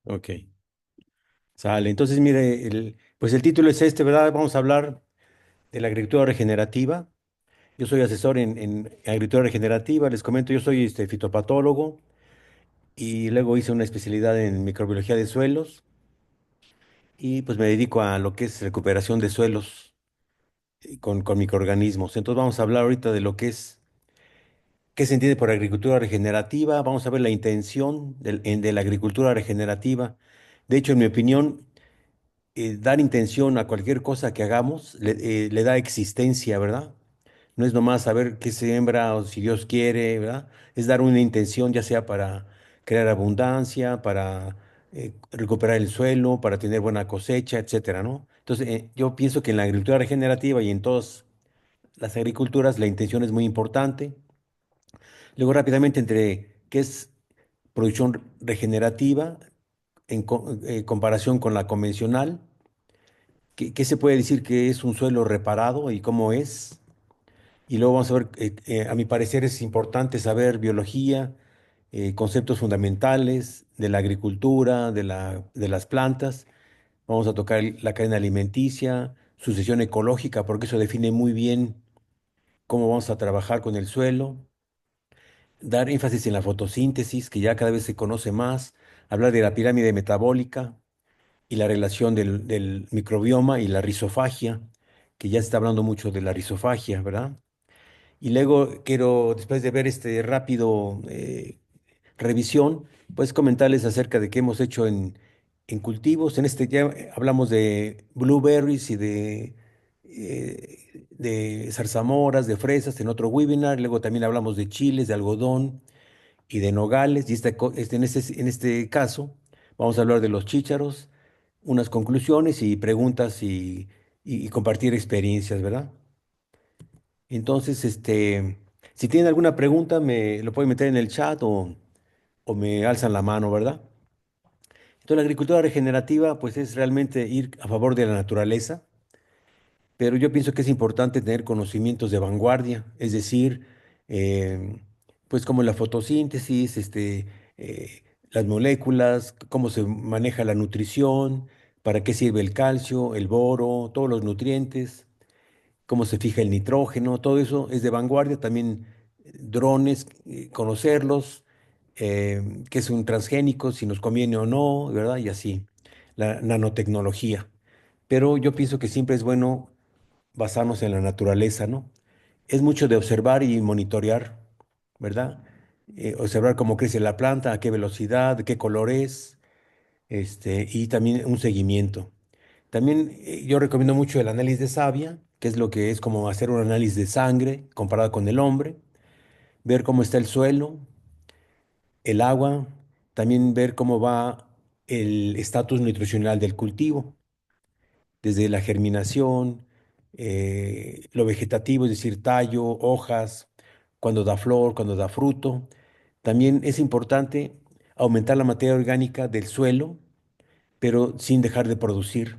Ok, sale. Entonces, mire, pues el título es este, ¿verdad? Vamos a hablar de la agricultura regenerativa. Yo soy asesor en agricultura regenerativa. Les comento, yo soy fitopatólogo y luego hice una especialidad en microbiología de suelos y pues me dedico a lo que es recuperación de suelos con microorganismos. Entonces vamos a hablar ahorita de lo que es, qué se entiende por agricultura regenerativa. Vamos a ver la intención de la agricultura regenerativa. De hecho, en mi opinión, dar intención a cualquier cosa que hagamos le da existencia, ¿verdad? No es nomás saber qué siembra o si Dios quiere, ¿verdad? Es dar una intención, ya sea para crear abundancia, para recuperar el suelo, para tener buena cosecha, etcétera, ¿no? Entonces, yo pienso que en la agricultura regenerativa y en todas las agriculturas la intención es muy importante. Luego, rápidamente, entre qué es producción regenerativa en comparación con la convencional. ¿Qué se puede decir que es un suelo reparado y cómo es? Y luego vamos a ver, a mi parecer es importante saber biología, conceptos fundamentales de la agricultura, de las plantas. Vamos a tocar la cadena alimenticia, sucesión ecológica, porque eso define muy bien cómo vamos a trabajar con el suelo. Dar énfasis en la fotosíntesis, que ya cada vez se conoce más. Hablar de la pirámide metabólica y la relación del microbioma y la rizofagia, que ya se está hablando mucho de la rizofagia, ¿verdad? Y luego quiero, después de ver este rápido revisión, pues comentarles acerca de qué hemos hecho en cultivos. En este ya hablamos de blueberries y de zarzamoras, de fresas en otro webinar. Luego también hablamos de chiles, de algodón y de nogales. Y en este caso vamos a hablar de los chícharos, unas conclusiones y preguntas y compartir experiencias, ¿verdad? Entonces, si tienen alguna pregunta, me lo pueden meter en el chat o me alzan la mano, ¿verdad? Entonces, la agricultura regenerativa, pues es realmente ir a favor de la naturaleza, pero yo pienso que es importante tener conocimientos de vanguardia, es decir, eh, pues como la fotosíntesis, las moléculas, cómo se maneja la nutrición, para qué sirve el calcio, el boro, todos los nutrientes, cómo se fija el nitrógeno, todo eso es de vanguardia. También drones, conocerlos, qué es un transgénico, si nos conviene o no, ¿verdad? Y así, la nanotecnología. Pero yo pienso que siempre es bueno basarnos en la naturaleza, ¿no? Es mucho de observar y monitorear, ¿verdad? Observar cómo crece la planta, a qué velocidad, qué color es, y también un seguimiento. También yo recomiendo mucho el análisis de savia, que es lo que es como hacer un análisis de sangre comparado con el hombre, ver cómo está el suelo, el agua, también ver cómo va el estatus nutricional del cultivo, desde la germinación, lo vegetativo, es decir, tallo, hojas, cuando da flor, cuando da fruto. También es importante aumentar la materia orgánica del suelo, pero sin dejar de producir.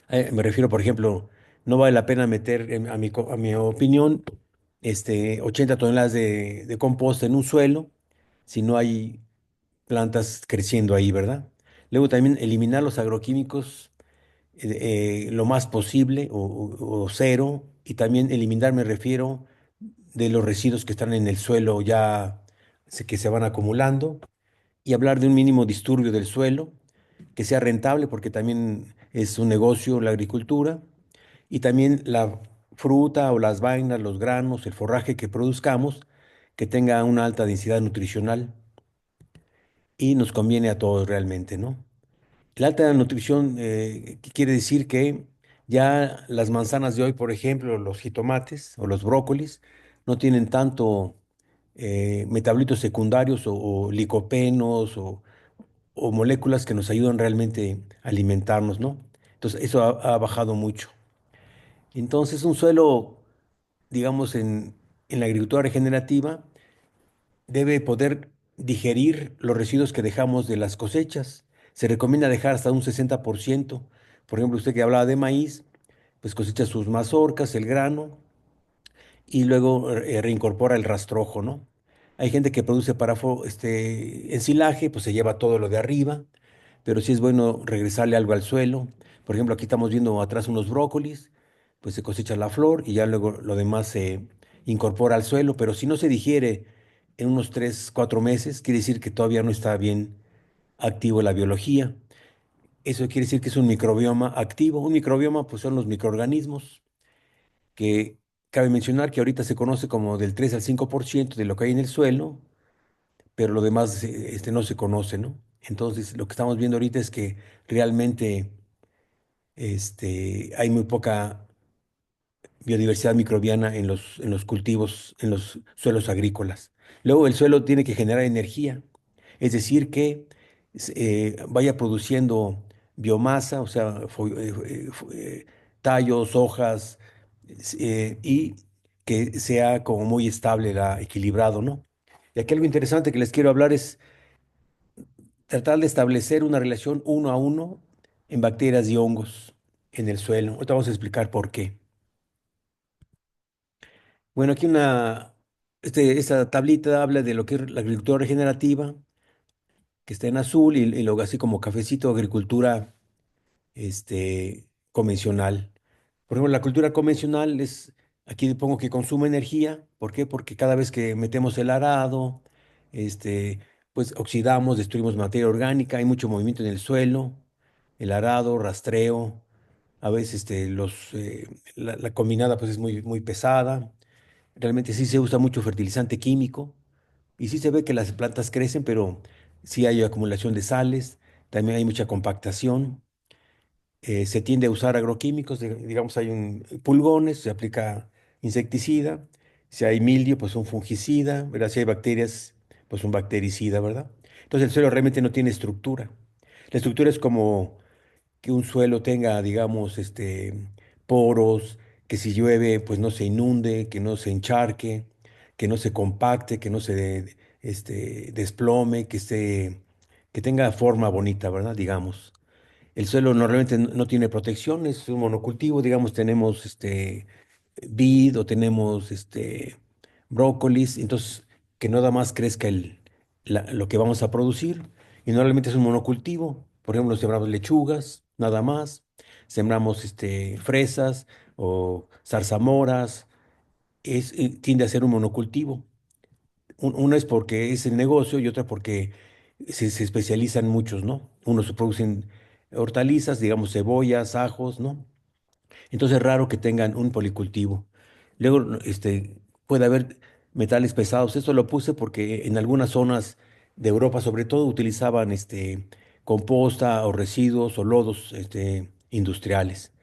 Me refiero, por ejemplo, no vale la pena meter, a mi opinión, 80 toneladas de compost en un suelo si no hay plantas creciendo ahí, ¿verdad? Luego también eliminar los agroquímicos lo más posible o cero, y también eliminar, me refiero, de los residuos que están en el suelo ya que se van acumulando, y hablar de un mínimo disturbio del suelo, que sea rentable porque también es un negocio la agricultura, y también la fruta o las vainas, los granos, el forraje que produzcamos, que tenga una alta densidad nutricional y nos conviene a todos realmente, ¿no? La alta nutrición quiere decir que ya las manzanas de hoy, por ejemplo, los jitomates o los brócolis, no tienen tanto metabolitos secundarios o licopenos o moléculas que nos ayudan realmente a alimentarnos, ¿no? Entonces, eso ha bajado mucho. Entonces, un suelo, digamos, en la agricultura regenerativa, debe poder digerir los residuos que dejamos de las cosechas. Se recomienda dejar hasta un 60%. Por ejemplo, usted que hablaba de maíz, pues cosecha sus mazorcas, el grano, y luego reincorpora el rastrojo, ¿no? Hay gente que produce ensilaje, pues se lleva todo lo de arriba, pero sí es bueno regresarle algo al suelo. Por ejemplo, aquí estamos viendo atrás unos brócolis, pues se cosecha la flor y ya luego lo demás se incorpora al suelo, pero si no se digiere en unos 3, 4 meses, quiere decir que todavía no está bien activo la biología. Eso quiere decir que es un microbioma activo. Un microbioma, pues son los microorganismos que cabe mencionar que ahorita se conoce como del 3 al 5% de lo que hay en el suelo, pero lo demás no se conoce, ¿no? Entonces, lo que estamos viendo ahorita es que realmente hay muy poca biodiversidad microbiana en los cultivos, en los suelos agrícolas. Luego, el suelo tiene que generar energía, es decir, que vaya produciendo biomasa, o sea, tallos, hojas, y que sea como muy estable, equilibrado, ¿no? Y aquí algo interesante que les quiero hablar es tratar de establecer una relación uno a uno en bacterias y hongos en el suelo. Ahorita vamos a explicar por qué. Bueno, aquí esta tablita habla de lo que es la agricultura regenerativa, que está en azul, y luego así como cafecito, agricultura convencional. Por ejemplo, la cultura convencional aquí pongo que consume energía. ¿Por qué? Porque cada vez que metemos el arado, este, pues oxidamos, destruimos materia orgánica, hay mucho movimiento en el suelo, el arado, rastreo, a veces la combinada pues es muy, muy pesada. Realmente sí se usa mucho fertilizante químico y sí se ve que las plantas crecen, pero sí hay acumulación de sales, también hay mucha compactación. Se tiende a usar agroquímicos, digamos, hay pulgones, se aplica insecticida. Si hay mildio, pues un fungicida, ¿verdad? Si hay bacterias, pues un bactericida, ¿verdad? Entonces el suelo realmente no tiene estructura. La estructura es como que un suelo tenga, digamos, poros, que si llueve, pues no se inunde, que no se encharque, que no se compacte, que no se desplome, que tenga forma bonita, ¿verdad? Digamos. El suelo normalmente no tiene protección, es un monocultivo, digamos, tenemos vid o tenemos brócolis, entonces que nada más crezca lo que vamos a producir. Y normalmente es un monocultivo. Por ejemplo, sembramos lechugas, nada más, sembramos fresas o zarzamoras, tiende a ser un monocultivo. Una es porque es el negocio y otra porque se especializan muchos, ¿no? Unos producen hortalizas, digamos cebollas, ajos, ¿no? Entonces es raro que tengan un policultivo. Luego, no, puede haber metales pesados. Esto lo puse porque en algunas zonas de Europa, sobre todo, utilizaban composta o residuos o lodos industriales.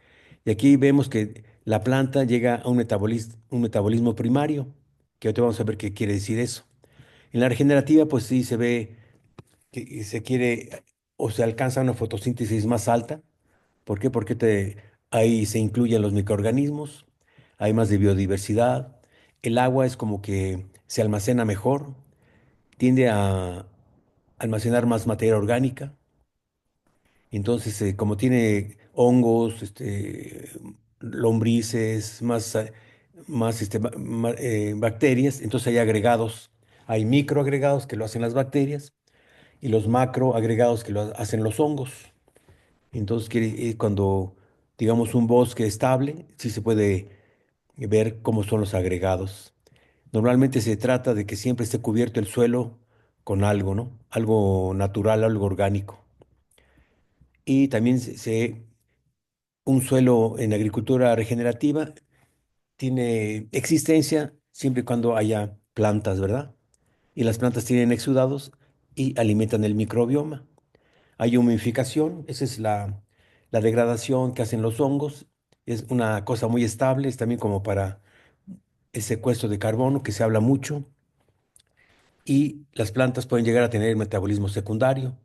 Y aquí vemos que la planta llega a un metabolismo primario, que ahorita vamos a ver qué quiere decir eso. En la regenerativa, pues sí se ve que se quiere o se alcanza una fotosíntesis más alta. ¿Por qué? Porque ahí se incluyen los microorganismos, hay más de biodiversidad, el agua es como que se almacena mejor, tiende a almacenar más materia orgánica, entonces como tiene hongos, lombrices, más bacterias, entonces hay agregados, hay microagregados que lo hacen las bacterias y los macroagregados que lo hacen los hongos. Entonces, cuando digamos un bosque estable, sí se puede ver cómo son los agregados. Normalmente se trata de que siempre esté cubierto el suelo con algo, ¿no? Algo natural, algo orgánico. Y también un suelo en agricultura regenerativa tiene existencia siempre y cuando haya plantas, ¿verdad? Y las plantas tienen exudados y alimentan el microbioma. Hay humidificación, esa es la degradación que hacen los hongos. Es una cosa muy estable, es también como para el secuestro de carbono, que se habla mucho. Y las plantas pueden llegar a tener metabolismo secundario.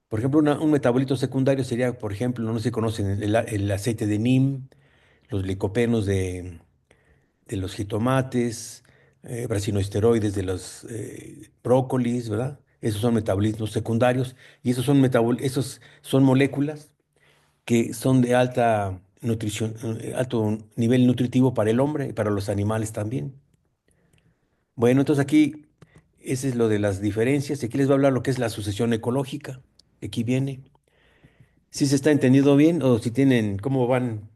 Por ejemplo, un metabolito secundario sería, por ejemplo, no sé si conocen el aceite de neem, los licopenos de los jitomates, brasinoesteroides de los brócolis, ¿verdad? Esos son metabolismos secundarios y esos son moléculas que son de alta nutrición, alto nivel nutritivo para el hombre y para los animales también. Bueno, entonces aquí, ese es lo de las diferencias. Y aquí les voy a hablar lo que es la sucesión ecológica. Aquí viene. ¿Si se está entendiendo bien o si tienen, cómo van?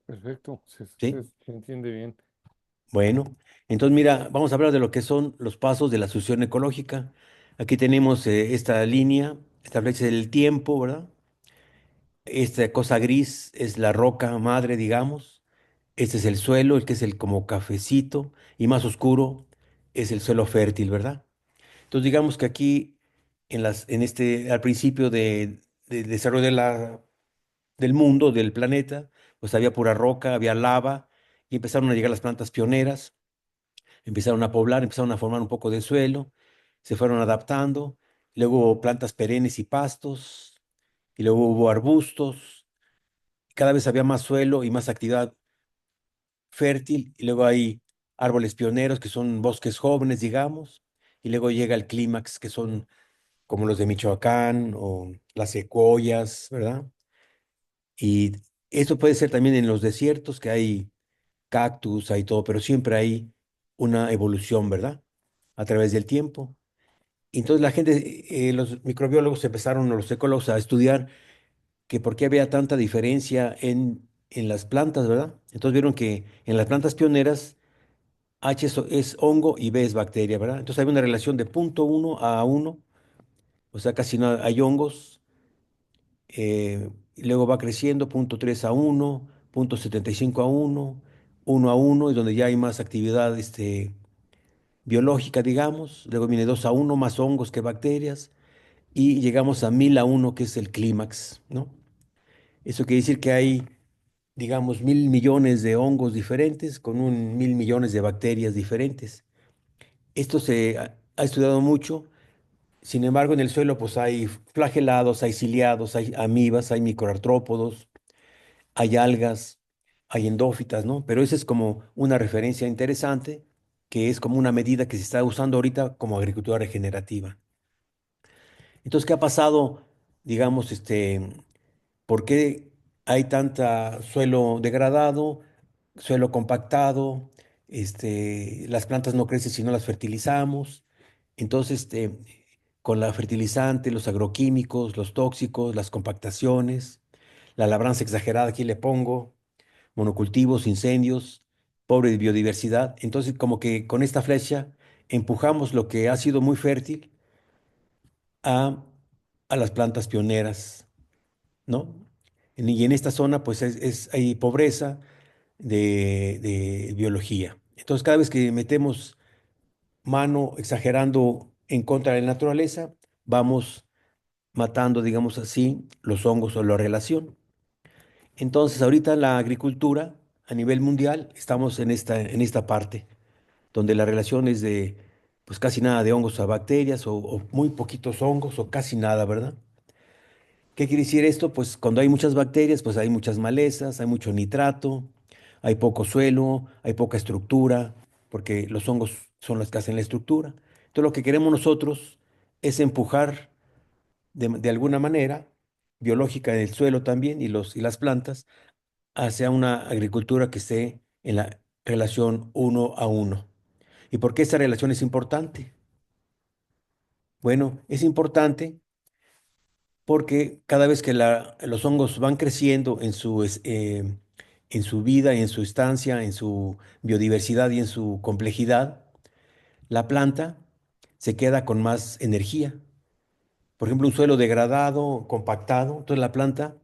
Perfecto, ¿Sí? se entiende bien. Bueno, entonces mira, vamos a hablar de lo que son los pasos de la sucesión ecológica. Aquí tenemos esta línea, esta flecha del tiempo, ¿verdad? Esta cosa gris es la roca madre, digamos. Este es el suelo, el que es el como cafecito, y más oscuro es el suelo fértil, ¿verdad? Entonces digamos que aquí al principio del desarrollo del mundo, del planeta, pues había pura roca, había lava, y empezaron a llegar las plantas pioneras, empezaron a poblar, empezaron a formar un poco de suelo, se fueron adaptando, luego hubo plantas perennes y pastos, y luego hubo arbustos, cada vez había más suelo y más actividad fértil, y luego hay árboles pioneros que son bosques jóvenes, digamos, y luego llega el clímax, que son como los de Michoacán o las secuoyas, ¿verdad? Y eso puede ser también en los desiertos, que hay cactus, hay todo, pero siempre hay una evolución, ¿verdad? A través del tiempo. Y entonces la gente, los microbiólogos empezaron, o los ecólogos, a estudiar que por qué había tanta diferencia en las plantas, ¿verdad? Entonces vieron que en las plantas pioneras H es hongo y B es bacteria, ¿verdad? Entonces hay una relación de 0,1 a 1, o sea, casi no hay hongos. Y luego va creciendo 0,3 a 1, 0,75 a 1, 1 a 1, y donde ya hay más actividad biológica, digamos. Luego viene 2 a 1, más hongos que bacterias. Y llegamos a 1000 a 1, que es el clímax, ¿no? Eso quiere decir que hay, digamos, 1000 millones de hongos diferentes con 1000 millones de bacterias diferentes. Esto se ha estudiado mucho. Sin embargo, en el suelo pues hay flagelados, hay ciliados, hay amibas, hay microartrópodos, hay algas, hay endófitas, ¿no? Pero esa es como una referencia interesante, que es como una medida que se está usando ahorita como agricultura regenerativa. Entonces, ¿qué ha pasado, digamos, por qué hay tanta suelo degradado, suelo compactado? Las plantas no crecen si no las fertilizamos. Entonces, con la fertilizante, los agroquímicos, los tóxicos, las compactaciones, la labranza exagerada, aquí le pongo, monocultivos, incendios, pobre biodiversidad. Entonces, como que con esta flecha empujamos lo que ha sido muy fértil a, a las plantas pioneras, ¿no? Y en esta zona, pues hay pobreza de biología. Entonces, cada vez que metemos mano exagerando en contra de la naturaleza, vamos matando, digamos así, los hongos o la relación. Entonces, ahorita la agricultura a nivel mundial, estamos en esta parte, donde la relación es de, pues casi nada de hongos a bacterias o muy poquitos hongos o casi nada, ¿verdad? ¿Qué quiere decir esto? Pues cuando hay muchas bacterias, pues hay muchas malezas, hay mucho nitrato, hay poco suelo, hay poca estructura, porque los hongos son los que hacen la estructura. Entonces lo que queremos nosotros es empujar de alguna manera, biológica del suelo también y las plantas, hacia una agricultura que esté en la relación 1 a 1. ¿Y por qué esa relación es importante? Bueno, es importante porque cada vez que los hongos van creciendo en su vida, en su estancia, en su biodiversidad y en su complejidad, la planta se queda con más energía. Por ejemplo, un suelo degradado, compactado, entonces la planta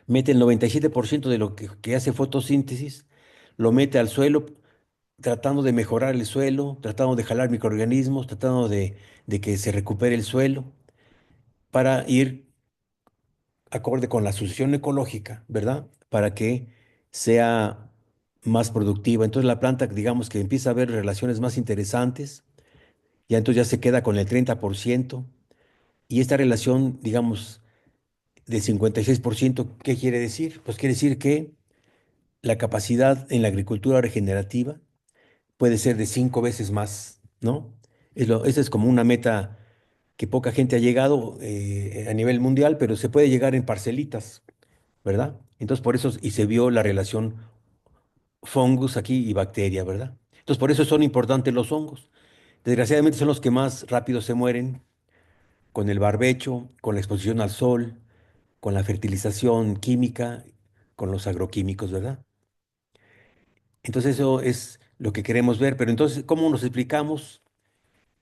mete el 97% de lo que hace fotosíntesis, lo mete al suelo, tratando de mejorar el suelo, tratando de jalar microorganismos, tratando de que se recupere el suelo, para ir acorde con la sucesión ecológica, ¿verdad? Para que sea más productiva. Entonces la planta, digamos que empieza a ver relaciones más interesantes, ya entonces ya se queda con el 30%, y esta relación, digamos, de 56%, ¿qué quiere decir? Pues quiere decir que la capacidad en la agricultura regenerativa puede ser de 5 veces más, ¿no? Esa es como una meta que poca gente ha llegado a nivel mundial, pero se puede llegar en parcelitas, ¿verdad? Entonces, por eso, y se vio la relación fungus aquí y bacteria, ¿verdad? Entonces, por eso son importantes los hongos. Desgraciadamente son los que más rápido se mueren, con el barbecho, con la exposición al sol, con la fertilización química, con los agroquímicos, ¿verdad? Entonces eso es lo que queremos ver, pero entonces, ¿cómo nos explicamos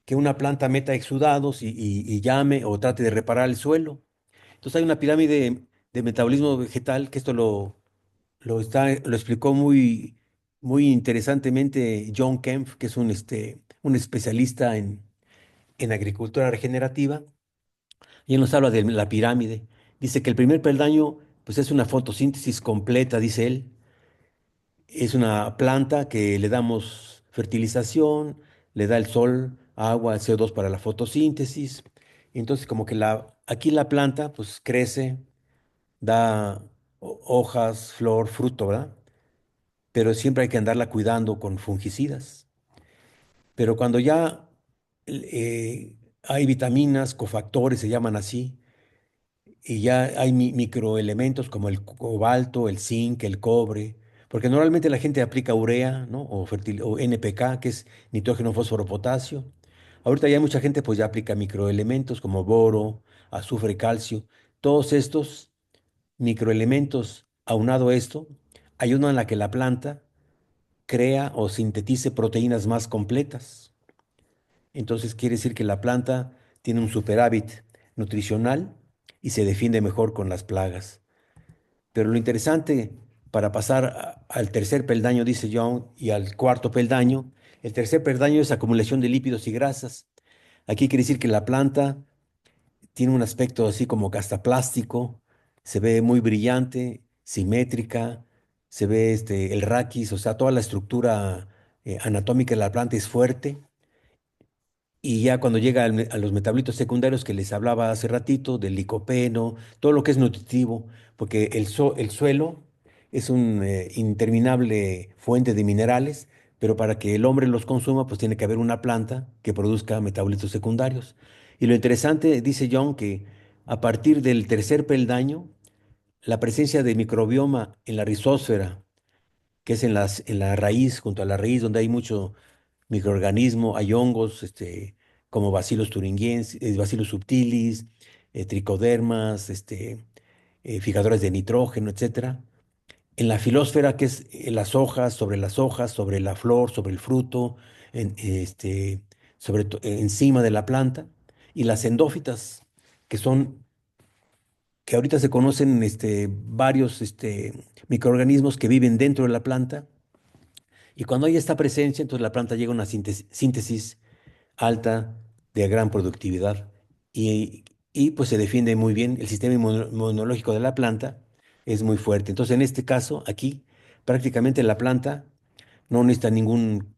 que una planta meta exudados y llame o trate de reparar el suelo? Entonces hay una pirámide de metabolismo vegetal que esto lo explicó muy interesantemente John Kempf, que es un especialista en agricultura regenerativa, y él nos habla de la pirámide. Dice que el primer peldaño, pues es una fotosíntesis completa, dice él. Es una planta que le damos fertilización, le da el sol, agua, CO2 para la fotosíntesis. Entonces, como que aquí la planta, pues crece, da hojas, flor, fruto, ¿verdad? Pero siempre hay que andarla cuidando con fungicidas. Pero cuando ya hay vitaminas, cofactores, se llaman así, y ya hay microelementos como el cobalto, el zinc, el cobre, porque normalmente la gente aplica urea, ¿no? O NPK, que es nitrógeno, fósforo, potasio. Ahorita ya mucha gente pues ya aplica microelementos como boro, azufre, calcio. Todos estos microelementos, aunado a esto, ayudan a que la planta crea o sintetice proteínas más completas. Entonces quiere decir que la planta tiene un superávit nutricional y se defiende mejor con las plagas. Pero lo interesante para pasar al tercer peldaño, dice John, y al cuarto peldaño, el tercer peldaño es acumulación de lípidos y grasas. Aquí quiere decir que la planta tiene un aspecto así como castaplástico, se ve muy brillante, simétrica, se ve el raquis, o sea, toda la estructura anatómica de la planta es fuerte. Y ya cuando llega a los metabolitos secundarios que les hablaba hace ratito, del licopeno, todo lo que es nutritivo, porque el suelo es una interminable fuente de minerales, pero para que el hombre los consuma, pues tiene que haber una planta que produzca metabolitos secundarios. Y lo interesante, dice John, que a partir del tercer peldaño, la presencia de microbioma en la rizósfera, que es en la raíz, junto a la raíz, donde hay mucho microorganismo, hay hongos, como Bacillus thuringiensis, Bacillus subtilis, tricodermas, fijadores de nitrógeno, etcétera. En la filósfera, que es las hojas, sobre la flor, sobre el fruto, en- este, encima de la planta. Y las endófitas, que son, que ahorita se conocen varios microorganismos que viven dentro de la planta. Y cuando hay esta presencia, entonces la planta llega a una síntesis alta de gran productividad y pues se defiende muy bien. El sistema inmunológico de la planta es muy fuerte. Entonces, en este caso, aquí, prácticamente la planta no necesita ningún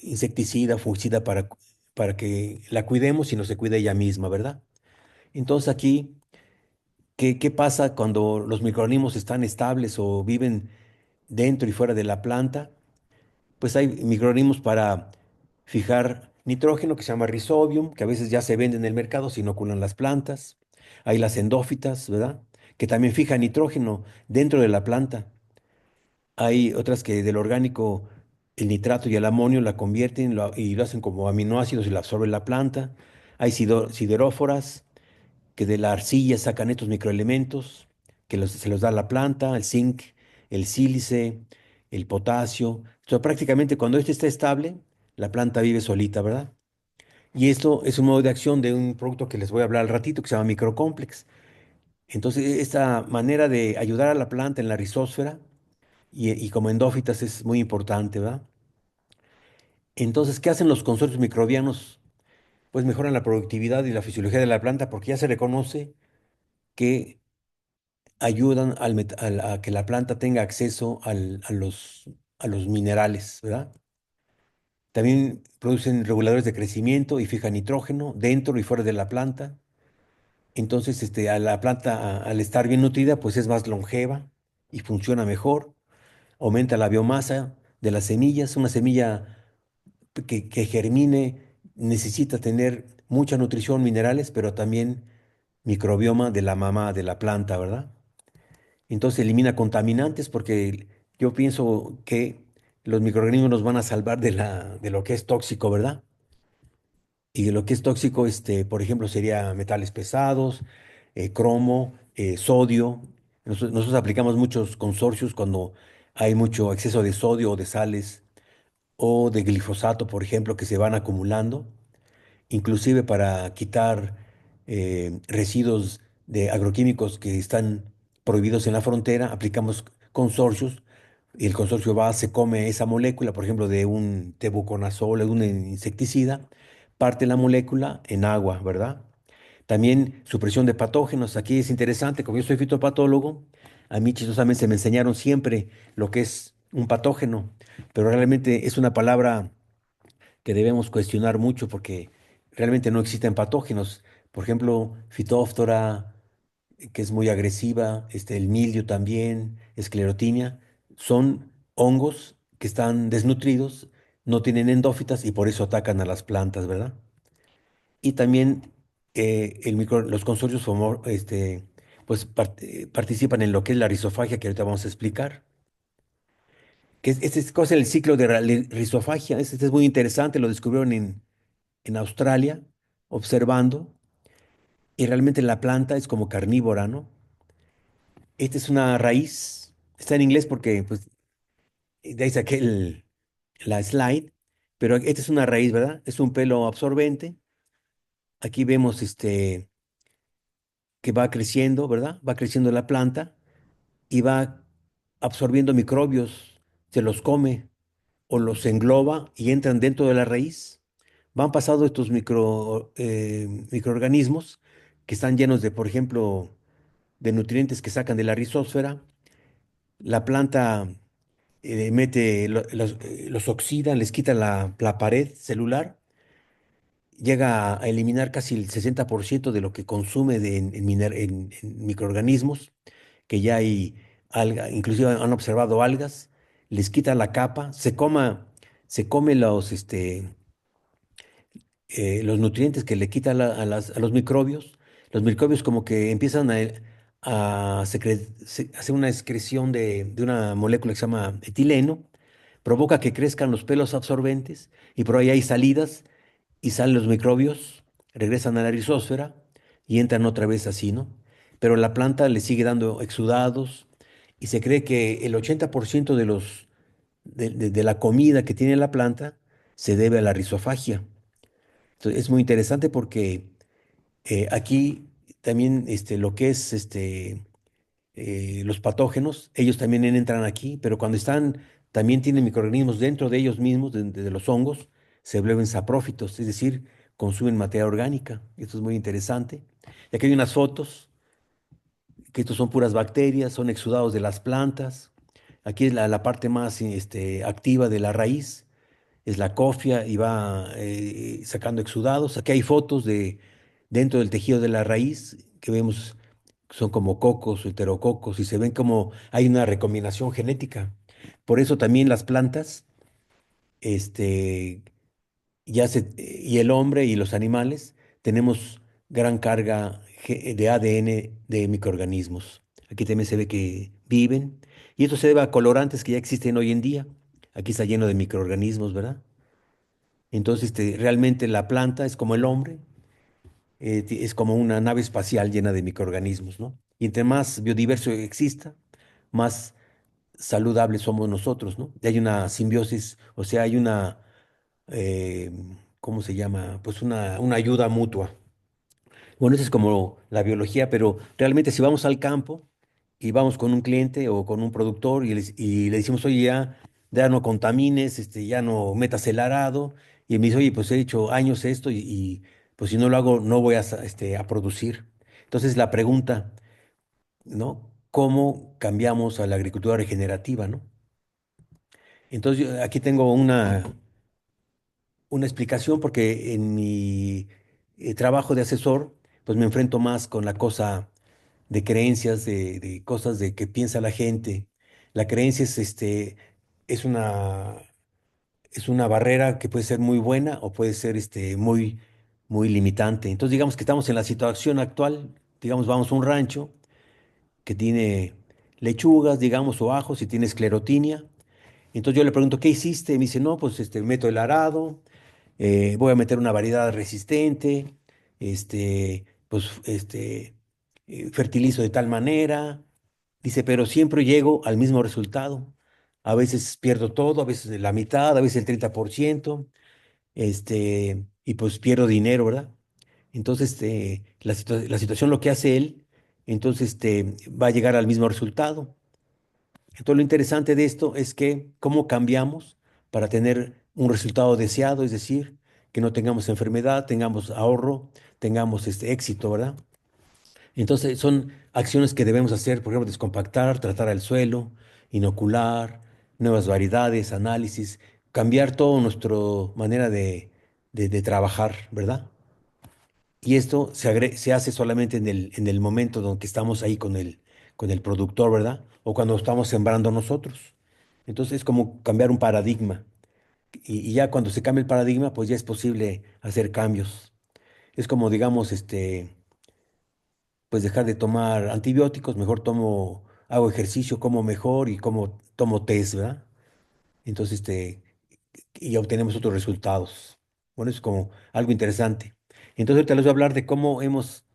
insecticida, fungicida para que la cuidemos, sino se cuida ella misma, ¿verdad? Entonces, aquí, ¿qué pasa cuando los microorganismos están estables o viven dentro y fuera de la planta? Pues hay microorganismos para fijar nitrógeno que se llama Rhizobium, que a veces ya se vende en el mercado, se inoculan las plantas. Hay las endófitas, ¿verdad? Que también fijan nitrógeno dentro de la planta. Hay otras que del orgánico, el nitrato y el amonio la convierten y lo hacen como aminoácidos y lo absorbe la planta. Hay sideróforas que de la arcilla sacan estos microelementos que se los da la planta, el zinc, el sílice, el potasio. Entonces, prácticamente cuando este está estable, la planta vive solita, ¿verdad? Y esto es un modo de acción de un producto que les voy a hablar al ratito, que se llama microcomplex. Entonces, esta manera de ayudar a la planta en la rizósfera y como endófitas es muy importante, ¿verdad? Entonces, ¿qué hacen los consorcios microbianos? Pues mejoran la productividad y la fisiología de la planta porque ya se reconoce que ayudan a que la planta tenga acceso a los minerales, ¿verdad? También producen reguladores de crecimiento y fijan nitrógeno dentro y fuera de la planta. Entonces, a la planta, al estar bien nutrida, pues es más longeva y funciona mejor. Aumenta la biomasa de las semillas. Una semilla que germine necesita tener mucha nutrición, minerales, pero también microbioma de la mamá de la planta, ¿verdad? Entonces elimina contaminantes porque yo pienso que los microorganismos nos van a salvar de lo que es tóxico, ¿verdad? Y lo que es tóxico, por ejemplo, sería metales pesados, cromo, sodio. Nosotros aplicamos muchos consorcios cuando hay mucho exceso de sodio o de sales o de glifosato, por ejemplo, que se van acumulando, inclusive para quitar residuos de agroquímicos que están prohibidos en la frontera, aplicamos consorcios y el consorcio va, se come esa molécula, por ejemplo, de un tebuconazol, de un insecticida, parte la molécula en agua, ¿verdad? También supresión de patógenos. Aquí es interesante, como yo soy fitopatólogo, a mí chistosamente se me enseñaron siempre lo que es un patógeno, pero realmente es una palabra que debemos cuestionar mucho porque realmente no existen patógenos. Por ejemplo, Phytophthora, que es muy agresiva, el mildio también, esclerotinia, son hongos que están desnutridos, no tienen endófitas y por eso atacan a las plantas, ¿verdad? Y también los consorcios pues participan en lo que es la rizofagia, que ahorita vamos a explicar. Este es cosa el ciclo de la rizofagia. Este es muy interesante, lo descubrieron en Australia, observando, y realmente la planta es como carnívora, ¿no? Esta es una raíz, está en inglés porque pues, de ahí saqué la slide, pero esta es una raíz, ¿verdad? Es un pelo absorbente. Aquí vemos que va creciendo, ¿verdad? Va creciendo la planta y va absorbiendo microbios, se los come o los engloba y entran dentro de la raíz. Van pasando estos microorganismos que están llenos de, por ejemplo, de nutrientes que sacan de la rizósfera. La planta los oxida, les quita la pared celular, llega a eliminar casi el 60% de lo que consume en microorganismos, que ya hay inclusive han observado algas, les quita la capa, se come los nutrientes que le quita a los microbios. Los microbios como que empiezan a hacer una excreción de una molécula que se llama etileno, provoca que crezcan los pelos absorbentes y por ahí hay salidas y salen los microbios, regresan a la rizósfera y entran otra vez así, ¿no? Pero la planta le sigue dando exudados y se cree que el 80% de la comida que tiene la planta se debe a la rizofagia. Entonces, es muy interesante porque aquí también lo que es los patógenos, ellos también entran aquí, pero cuando están, también tienen microorganismos dentro de ellos mismos, de los hongos, se vuelven saprófitos, es decir, consumen materia orgánica. Esto es muy interesante. Y aquí hay unas fotos, que estos son puras bacterias, son exudados de las plantas. Aquí es la parte más activa de la raíz, es la cofia y va sacando exudados. Aquí hay fotos de dentro del tejido de la raíz que vemos son como cocos o heterococos y se ven como hay una recombinación genética. Por eso también las plantas, este, y el hombre y los animales tenemos gran carga de ADN de microorganismos. Aquí también se ve que viven y esto se debe a colorantes que ya existen hoy en día. Aquí está lleno de microorganismos, ¿verdad? Entonces, realmente la planta es como el hombre, es como una nave espacial llena de microorganismos, ¿no? Y entre más biodiverso exista, más saludables somos nosotros, ¿no? Y hay una simbiosis, o sea, hay eh, ¿cómo se llama? Pues una ayuda mutua. Bueno, eso es como la biología, pero realmente si vamos al campo y vamos con un cliente o con un productor y le decimos, oye, ya no contamines, ya no metas el arado, y él me dice, oye, pues he hecho años esto pues si no lo hago, no voy a producir. Entonces la pregunta, ¿no? ¿Cómo cambiamos a la agricultura regenerativa, ¿no? Entonces aquí tengo una explicación porque en mi trabajo de asesor, pues me enfrento más con la cosa de creencias, de cosas de que piensa la gente. La creencia es es una barrera que puede ser muy buena o puede ser muy limitante. Entonces, digamos que estamos en la situación actual, digamos, vamos a un rancho que tiene lechugas, digamos, o ajos y tiene esclerotinia. Entonces yo le pregunto, ¿qué hiciste? Y me dice, no, pues meto el arado, voy a meter una variedad resistente, pues, fertilizo de tal manera. Dice, pero siempre llego al mismo resultado. A veces pierdo todo, a veces la mitad, a veces el 30%, y pues pierdo dinero, ¿verdad? Entonces, la situación lo que hace él, entonces, va a llegar al mismo resultado. Entonces, lo interesante de esto es que cómo cambiamos para tener un resultado deseado, es decir, que no tengamos enfermedad, tengamos ahorro, tengamos este éxito, ¿verdad? Entonces, son acciones que debemos hacer, por ejemplo, descompactar, tratar el suelo, inocular, nuevas variedades, análisis, cambiar toda nuestra manera de trabajar, ¿verdad? Y esto se hace solamente en el momento donde estamos ahí con el productor, ¿verdad? O cuando estamos sembrando nosotros. Entonces es como cambiar un paradigma. Y ya cuando se cambia el paradigma, pues ya es posible hacer cambios. Es como, digamos, pues dejar de tomar antibióticos, mejor hago ejercicio, como mejor y como tomo test, ¿verdad? Entonces, y obtenemos otros resultados. Bueno, es como algo interesante. Entonces, ahorita les voy a hablar de cómo hemos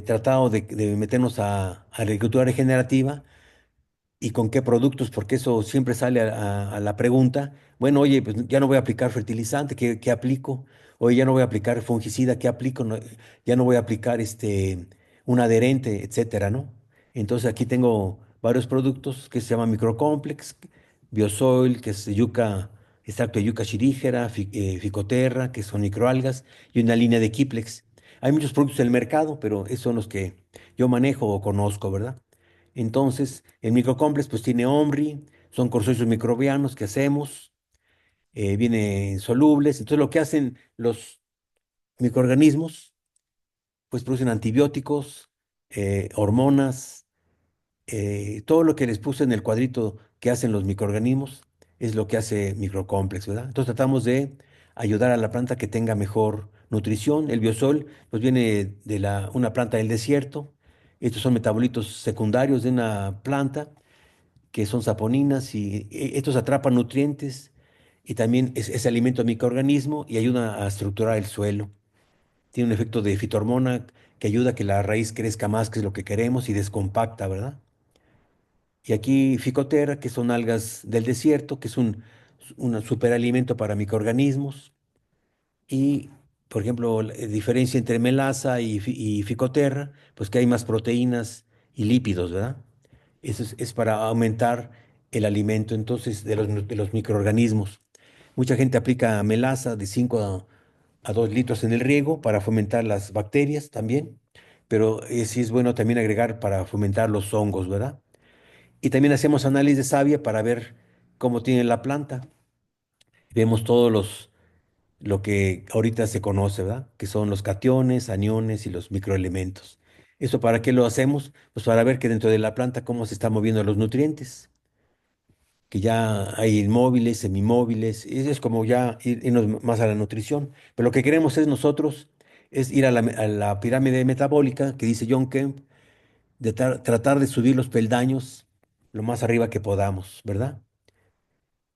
tratado de meternos a agricultura regenerativa y con qué productos, porque eso siempre sale a la pregunta. Bueno, oye, pues ya no voy a aplicar fertilizante, ¿qué aplico? Oye, ya no voy a aplicar fungicida, ¿qué aplico? Ya no voy a aplicar un adherente, etcétera, ¿no? Entonces aquí tengo varios productos que se llaman Microcomplex, Biosoil, que es yuca, extracto de yuca shirígera, Ficoterra, que son microalgas, y una línea de Kiplex. Hay muchos productos en el mercado, pero esos son los que yo manejo o conozco, ¿verdad? Entonces, el microcomplex pues tiene OMRI, son consorcios microbianos que hacemos, vienen solubles. Entonces, lo que hacen los microorganismos, pues producen antibióticos, hormonas, todo lo que les puse en el cuadrito que hacen los microorganismos es lo que hace microcomplex, ¿verdad? Entonces, tratamos de ayudar a la planta que tenga mejor nutrición. El biosol, pues viene de una planta del desierto. Estos son metabolitos secundarios de una planta que son saponinas y estos atrapan nutrientes y también es alimento a microorganismo y ayuda a estructurar el suelo. Tiene un efecto de fitohormona que ayuda a que la raíz crezca más, que es lo que queremos, y descompacta, ¿verdad? Y aquí Ficotera, que son algas del desierto, que es un superalimento para microorganismos. Y, por ejemplo, la diferencia entre melaza y Ficoterra, pues que hay más proteínas y lípidos, ¿verdad? Eso es para aumentar el alimento entonces de los microorganismos. Mucha gente aplica melaza de 5 a 2 litros en el riego para fomentar las bacterias también, pero sí es bueno también agregar para fomentar los hongos, ¿verdad? Y también hacemos análisis de savia para ver cómo tiene la planta. Vemos lo que ahorita se conoce, ¿verdad? Que son los cationes, aniones y los microelementos. ¿Eso para qué lo hacemos? Pues para ver que dentro de la planta cómo se están moviendo los nutrientes, que ya hay inmóviles, semimóviles, y es como ya irnos más a la nutrición. Pero lo que queremos es nosotros, es ir a la pirámide metabólica que dice John Kemp, de tratar de subir los peldaños lo más arriba que podamos, ¿verdad?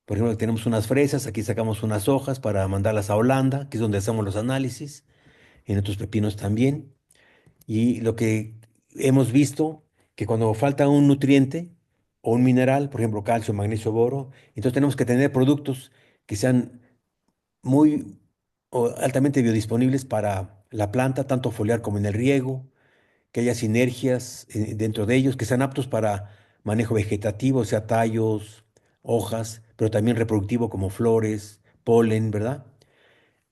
Por ejemplo, tenemos unas fresas, aquí sacamos unas hojas para mandarlas a Holanda, que es donde hacemos los análisis, en otros pepinos también. Y lo que hemos visto, que cuando falta un nutriente o un mineral, por ejemplo, calcio, magnesio, boro, entonces tenemos que tener productos que sean muy o altamente biodisponibles para la planta, tanto foliar como en el riego, que haya sinergias dentro de ellos, que sean aptos para manejo vegetativo, o sea, tallos, hojas, pero también reproductivo como flores, polen, ¿verdad?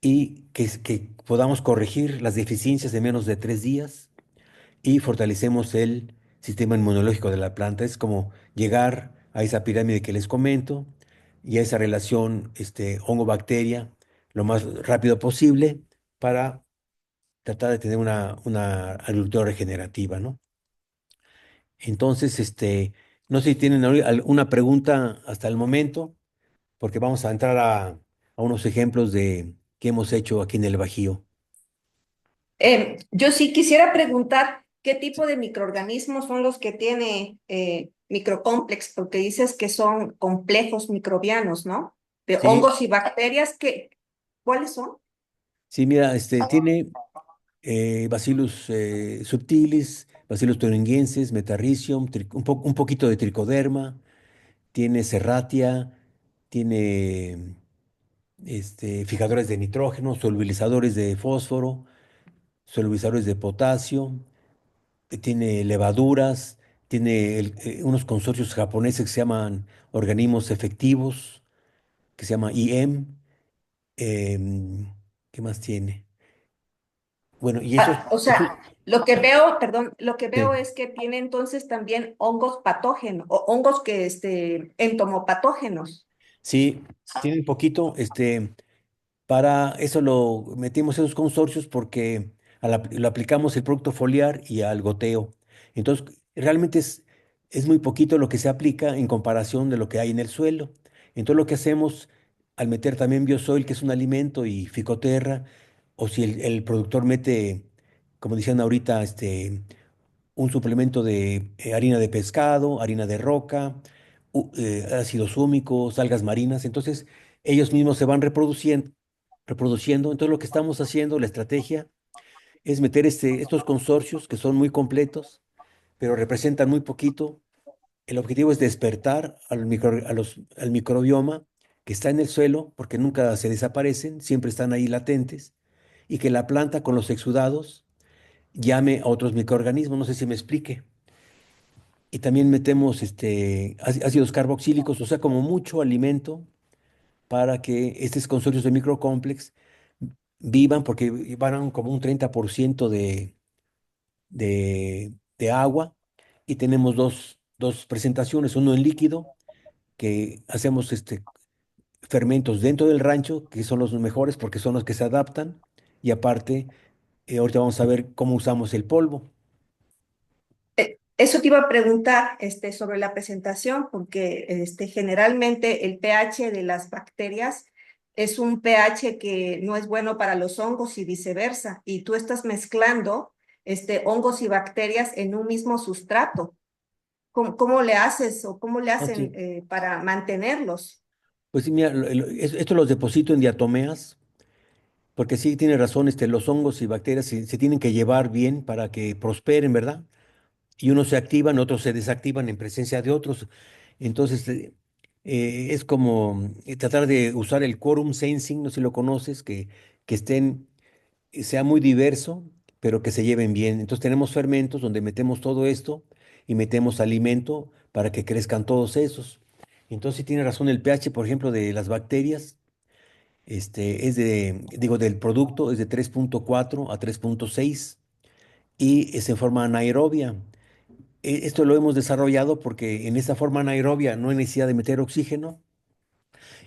Y que podamos corregir las deficiencias de menos de 3 días y fortalecemos el sistema inmunológico de la planta. Es como llegar a esa pirámide que les comento y a esa relación hongo-bacteria lo más rápido posible para tratar de tener una agricultura regenerativa, ¿no? Entonces, no sé si tienen alguna pregunta hasta el momento, porque vamos a entrar a unos ejemplos de que hemos hecho aquí en el Bajío. Yo sí quisiera preguntar qué tipo de microorganismos son los que tiene microcomplex, porque dices que son complejos microbianos, ¿no? De Sí, hongos y bacterias, ¿Cuáles son? Sí, mira, tiene Bacillus subtilis, Bacillus thuringiensis, Metarrhizium, un poquito de tricoderma, tiene Serratia, tiene fijadores de nitrógeno, solubilizadores de fósforo, solubilizadores de potasio, tiene levaduras, tiene unos consorcios japoneses que se llaman organismos efectivos, que se llama IM. em, ¿Qué más tiene? Bueno, y Ah, o esos, sea, lo que veo, perdón, lo que veo sí, es que tiene entonces también hongos patógenos o hongos que, entomopatógenos. sí, tiene un poquito, para eso lo metimos en esos consorcios porque lo aplicamos el producto foliar y al goteo. Entonces, realmente es muy poquito lo que se aplica en comparación de lo que hay en el suelo. Entonces, lo que hacemos al meter también biosoil, que es un alimento, y ficoterra, o si el productor mete, como decían ahorita, un suplemento de harina de pescado, harina de roca, ácidos húmicos, algas marinas. Entonces, ellos mismos se van reproduciendo. Entonces, lo que estamos haciendo, la estrategia, es meter estos consorcios que son muy completos, pero representan muy poquito. El objetivo es despertar al microbioma que está en el suelo, porque nunca se desaparecen, siempre están ahí latentes, y que la planta con los exudados llame a otros microorganismos. No sé si me explique. Y también metemos ácidos carboxílicos, o sea, como mucho alimento para que estos consorcios de microcomplex vivan, porque van como un 30% de agua, y tenemos dos presentaciones, uno en líquido, que hacemos fermentos dentro del rancho, que son los mejores porque son los que se adaptan, y aparte, ahorita vamos a ver cómo usamos el polvo. Eso te iba a preguntar, sobre la presentación, porque, generalmente el pH de las bacterias es un pH que no es bueno para los hongos y viceversa, y tú estás mezclando, hongos y bacterias en un mismo sustrato. ¿Cómo le haces o cómo le Ah, hacen, sí. para mantenerlos? Pues sí, mira, esto los deposito en diatomeas. Porque sí, tiene razón, los hongos y bacterias se tienen que llevar bien para que prosperen, ¿verdad? Y unos se activan, otros se desactivan en presencia de otros. Entonces, es como tratar de usar el quorum sensing, no sé si lo conoces, que sea muy diverso, pero que se lleven bien. Entonces, tenemos fermentos donde metemos todo esto y metemos alimento para que crezcan todos esos. Entonces, sí tiene razón el pH, por ejemplo, de las bacterias del producto es de 3.4 a 3.6 y es en forma anaerobia. Esto lo hemos desarrollado porque en esa forma anaerobia no hay necesidad de meter oxígeno,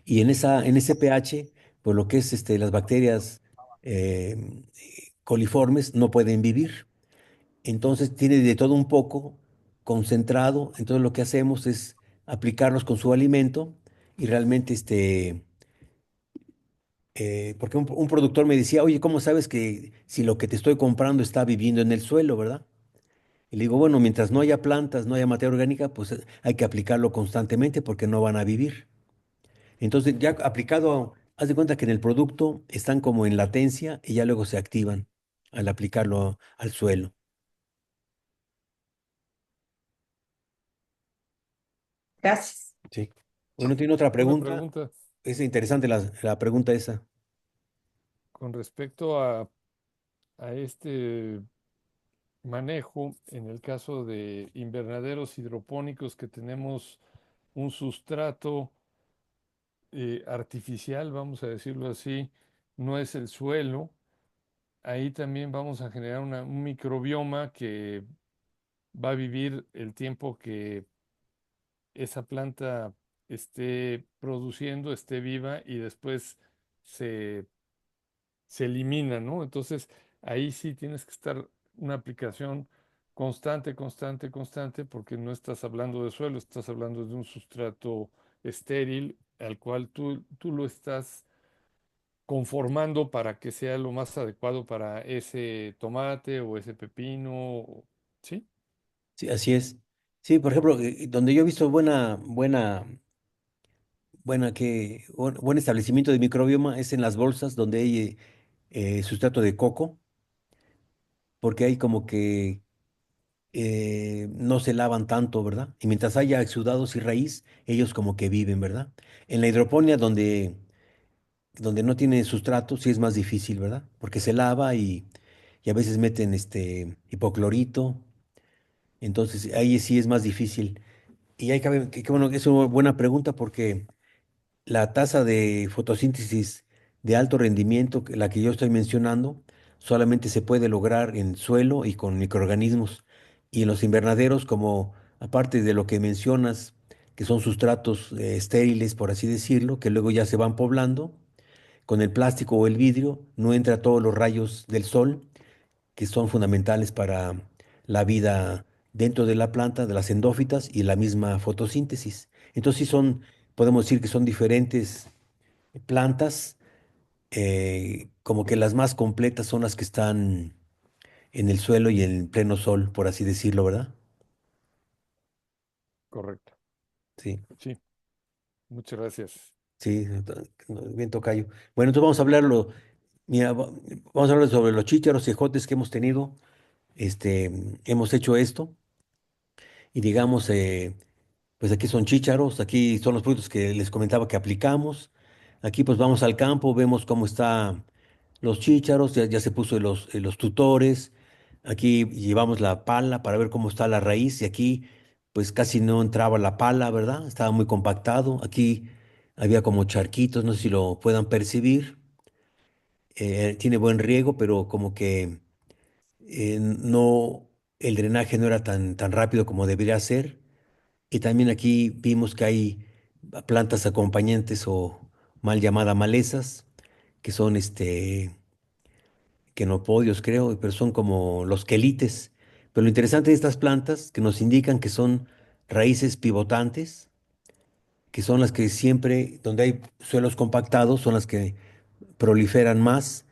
y en ese pH, pues lo que es las bacterias coliformes no pueden vivir. Entonces tiene de todo un poco concentrado. Entonces lo que hacemos es aplicarlos con su alimento, y realmente porque un productor me decía, oye, ¿cómo sabes que si lo que te estoy comprando está viviendo en el suelo, verdad? Y le digo, bueno, mientras no haya plantas, no haya materia orgánica, pues hay que aplicarlo constantemente porque no van a vivir. Entonces, ya aplicado, haz de cuenta que en el producto están como en latencia y ya luego se activan al aplicarlo al suelo. Gracias. Sí. Bueno, tiene otra Una pregunta. pregunta Es interesante la pregunta esa. con respecto a este manejo, en el caso de invernaderos hidropónicos que tenemos un sustrato artificial, vamos a decirlo así, no es el suelo. Ahí también vamos a generar un microbioma que va a vivir el tiempo que esa planta esté produciendo, esté viva y después se, se elimina, ¿no? Entonces, ahí sí tienes que estar una aplicación constante, constante, constante, porque no estás hablando de suelo, estás hablando de un sustrato estéril al cual tú lo estás conformando para que sea lo más adecuado para ese tomate o ese pepino, ¿sí? Sí, así es. Sí, por ejemplo, donde yo he visto buen establecimiento de microbioma es en las bolsas donde hay sustrato de coco, porque hay como que no se lavan tanto, ¿verdad? Y mientras haya exudados y raíz, ellos como que viven, ¿verdad? En la hidroponía, donde no tiene sustrato, sí es más difícil, ¿verdad? Porque se lava y a veces meten hipoclorito, entonces ahí sí es más difícil. Y hay que bueno, es una buena pregunta porque la tasa de fotosíntesis de alto rendimiento, la que yo estoy mencionando, solamente se puede lograr en suelo y con microorganismos. Y en los invernaderos, como aparte de lo que mencionas, que son sustratos estériles, por así decirlo, que luego ya se van poblando, con el plástico o el vidrio no entra todos los rayos del sol que son fundamentales para la vida dentro de la planta, de las endófitas y la misma fotosíntesis. Entonces sí podemos decir que son diferentes plantas, como que las más completas son las que están en el suelo y en pleno sol, por así decirlo, ¿verdad? Correcto. Sí, Sí, muchas gracias. sí, bien tocayo. Bueno, entonces vamos a hablarlo, mira, vamos a hablar sobre los chícharos y ejotes que hemos tenido, hemos hecho esto y digamos, pues aquí son chícharos, aquí son los productos que les comentaba que aplicamos. Aquí pues vamos al campo, vemos cómo están los chícharos, ya se puso los tutores. Aquí llevamos la pala para ver cómo está la raíz y aquí pues casi no entraba la pala, ¿verdad? Estaba muy compactado. Aquí había como charquitos, no sé si lo puedan percibir. Tiene buen riego, pero como que no, el drenaje no era tan rápido como debería ser. Y también aquí vimos que hay plantas acompañantes o mal llamadas malezas, que son quenopodios, creo, pero son como los quelites. Pero lo interesante de estas plantas que nos indican que son raíces pivotantes, que son las que siempre, donde hay suelos compactados, son las que proliferan más.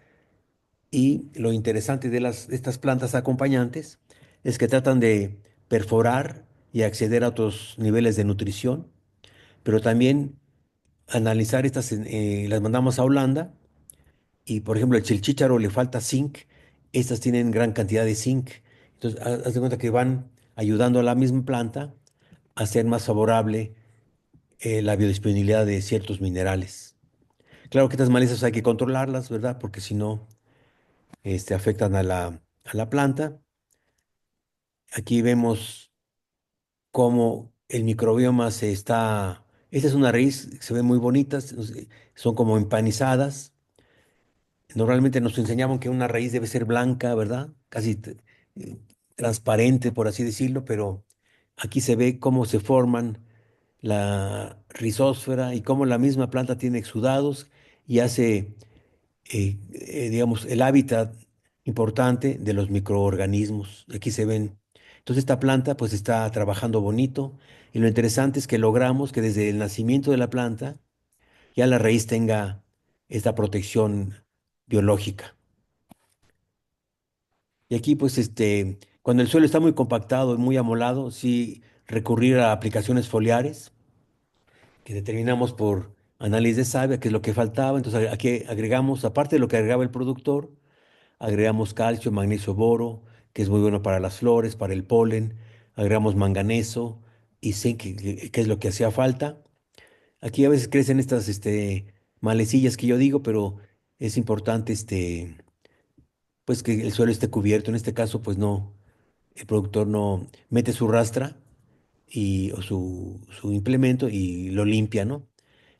Y lo interesante de estas plantas acompañantes es que tratan de perforar y acceder a otros niveles de nutrición, pero también analizar estas, las mandamos a Holanda y, por ejemplo, el chícharo le falta zinc, estas tienen gran cantidad de zinc. Entonces, haz de cuenta que van ayudando a la misma planta a ser más favorable la biodisponibilidad de ciertos minerales. Claro que estas malezas hay que controlarlas, ¿verdad? Porque si no, afectan a la planta. Aquí vemos cómo el microbioma esta es una raíz, se ve muy bonita, son como empanizadas. Normalmente nos enseñaban que una raíz debe ser blanca, ¿verdad? Casi eh, transparente, por así decirlo, pero aquí se ve cómo se forman la rizósfera y cómo la misma planta tiene exudados y hace, digamos, el hábitat importante de los microorganismos. Aquí se ven. Entonces esta planta pues está trabajando bonito y lo interesante es que logramos que desde el nacimiento de la planta ya la raíz tenga esta protección biológica. Y aquí, pues, cuando el suelo está muy compactado y muy amolado, sí recurrir a aplicaciones foliares que determinamos por análisis de savia, que es lo que faltaba. Entonces, aquí agregamos, aparte de lo que agregaba el productor, agregamos calcio, magnesio, boro, que es muy bueno para las flores, para el polen. Agregamos manganeso y zinc, que es lo que hacía falta. Aquí a veces crecen estas, malecillas que yo digo, pero es importante, pues que el suelo esté cubierto. En este caso, pues no, el productor no mete su rastra o su implemento y lo limpia, ¿no?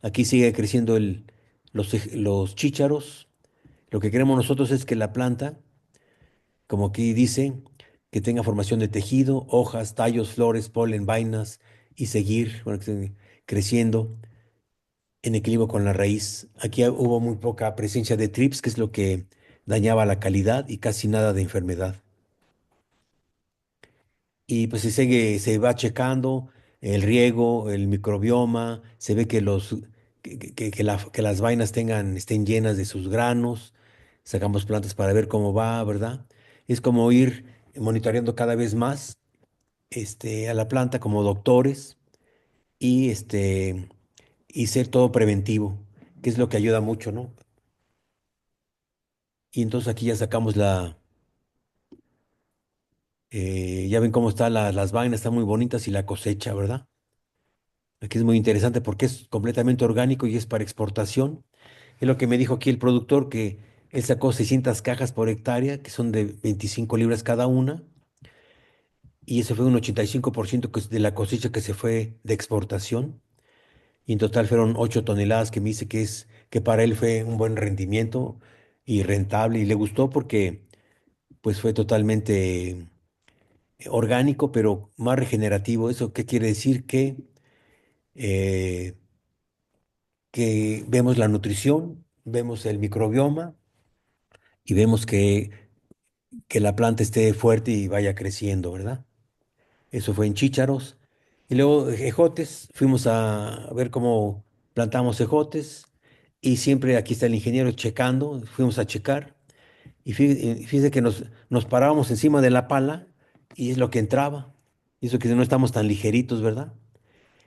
Aquí sigue creciendo los chícharos. Lo que queremos nosotros es que la planta, como aquí dice, que tenga formación de tejido, hojas, tallos, flores, polen, vainas y seguir, bueno, que esté creciendo en equilibrio con la raíz. Aquí hubo muy poca presencia de trips, que es lo que dañaba la calidad y casi nada de enfermedad. Y pues se va checando el riego, el microbioma, se ve que las vainas estén llenas de sus granos, sacamos plantas para ver cómo va, ¿verdad? Es como ir monitoreando cada vez más a la planta como doctores y y ser todo preventivo, que es lo que ayuda mucho, ¿no? Y entonces aquí ya sacamos ya ven cómo están las vainas, están muy bonitas y la cosecha, ¿verdad? Aquí es muy interesante porque es completamente orgánico y es para exportación. Es lo que me dijo aquí el productor, que él sacó 600 cajas por hectárea, que son de 25 libras cada una, y ese fue un 85% de la cosecha que se fue de exportación. Y en total fueron 8 toneladas que me dice que para él fue un buen rendimiento y rentable, y le gustó porque pues fue totalmente orgánico, pero más regenerativo. ¿Eso qué quiere decir? Eh, que vemos la nutrición, vemos el microbioma y vemos que la planta esté fuerte y vaya creciendo, ¿verdad? Eso fue en chícharos. Y luego ejotes, fuimos a ver cómo plantamos ejotes y siempre aquí está el ingeniero checando, fuimos a checar y fíjese que nos parábamos encima de la pala y es lo que entraba. Y eso que no estamos tan ligeritos, ¿verdad?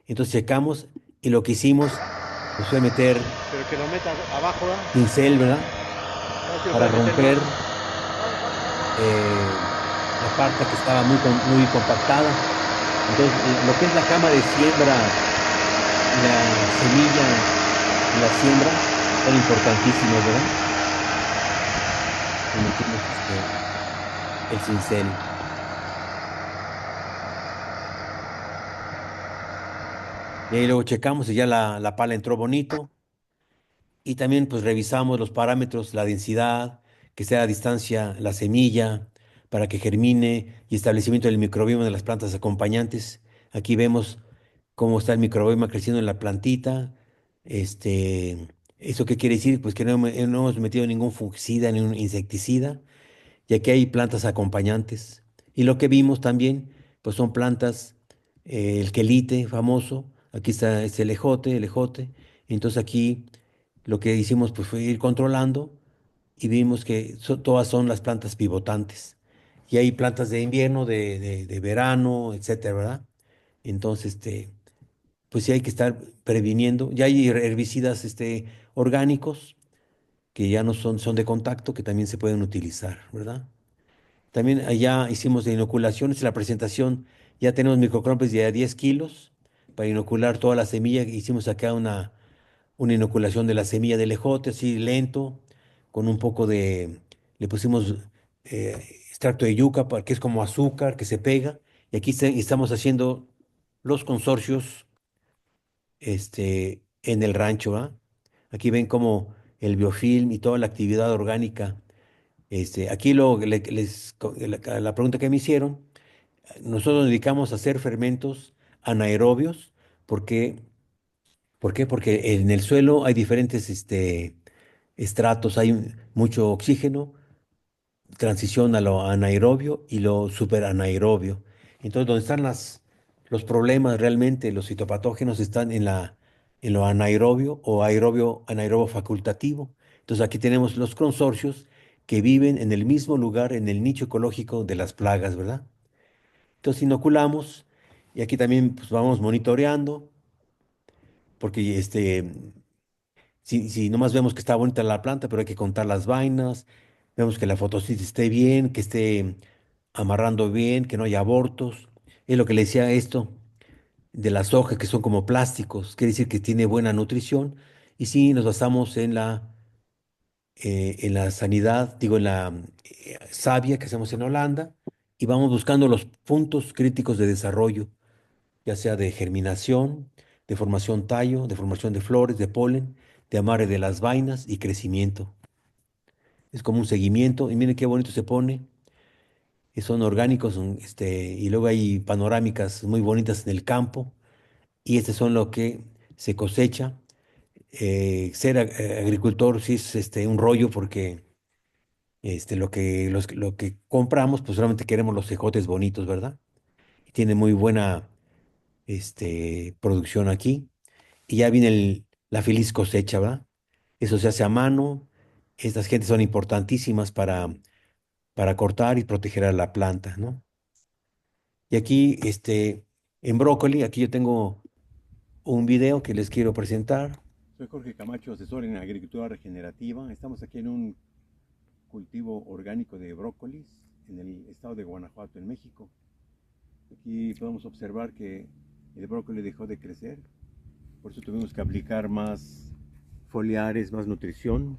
Entonces checamos y lo que hicimos pues, fue meter Pero que lo meta abajo, ¿verdad? pincel, ¿verdad? No se lo Para puede meter más. romper eh, la parte que estaba muy compactada. Entonces, lo que es la cama de siembra y la semilla y la siembra son importantísimos, ¿verdad? Y metimos el cincel. Y ahí luego checamos y ya la pala entró bonito. Y también pues revisamos los parámetros, la densidad, que sea a distancia la semilla para que germine y establecimiento del microbioma de las plantas acompañantes. Aquí vemos cómo está el microbioma creciendo en la plantita. Este, ¿Eso qué quiere decir? Pues que no hemos metido ningún fungicida, ningún insecticida, ya que hay plantas acompañantes. Y lo que vimos también, pues son plantas, el quelite famoso, aquí está es el ejote. Entonces aquí lo que hicimos pues fue ir controlando y vimos que todas son las plantas pivotantes. Y hay plantas de invierno, de verano, etcétera, ¿verdad? Entonces, pues sí hay que estar previniendo. Ya hay herbicidas, orgánicos que ya no son de contacto, que también se pueden utilizar, ¿verdad? También allá hicimos de inoculaciones, en la presentación ya tenemos microcrompes de a 10 kilos para inocular toda la semilla. Hicimos acá una inoculación de la semilla del ejote, así lento, con un poco le pusimos extracto de yuca, que es como azúcar, que se pega. Y aquí estamos haciendo los consorcios en el rancho, ¿ah? Aquí ven como el biofilm y toda la actividad orgánica. Aquí la pregunta que me hicieron, nosotros nos dedicamos a hacer fermentos anaerobios. ¿Por qué? ¿Por qué? Porque en el suelo hay diferentes estratos, hay mucho oxígeno, transición a lo anaerobio y lo superanaerobio. Entonces, donde están los problemas realmente, los citopatógenos están en lo anaerobio o anaerobio facultativo. Entonces, aquí tenemos los consorcios que viven en el mismo lugar, en el nicho ecológico de las plagas, ¿verdad? Entonces, inoculamos y aquí también pues, vamos monitoreando, porque si nomás vemos que está bonita la planta, pero hay que contar las vainas, vemos que la fotosíntesis esté bien, que esté amarrando bien, que no haya abortos. Es lo que le decía esto de las hojas que son como plásticos, quiere decir que tiene buena nutrición. Y sí, nos basamos en la sanidad, digo, en la savia que hacemos en Holanda, y vamos buscando los puntos críticos de desarrollo, ya sea de germinación, de formación tallo, de formación de flores, de polen, de amarre de las vainas y crecimiento. Es como un seguimiento y miren qué bonito se pone. Son orgánicos, y luego hay panorámicas muy bonitas en el campo y este son lo que se cosecha. Ser agricultor sí es un rollo porque lo que compramos, pues solamente queremos los ejotes bonitos, ¿verdad? Y tiene muy buena producción aquí. Y ya viene la feliz cosecha, ¿verdad? Eso se hace a mano. Estas gentes son importantísimas para cortar y proteger a la planta, ¿no? Y aquí, en brócoli, aquí yo tengo un video que les quiero presentar. Soy Jorge Camacho, asesor en agricultura regenerativa. Estamos aquí en un cultivo orgánico de brócolis en el estado de Guanajuato, en México. Aquí podemos observar que el brócoli dejó de crecer, por eso tuvimos que aplicar más foliares, más nutrición.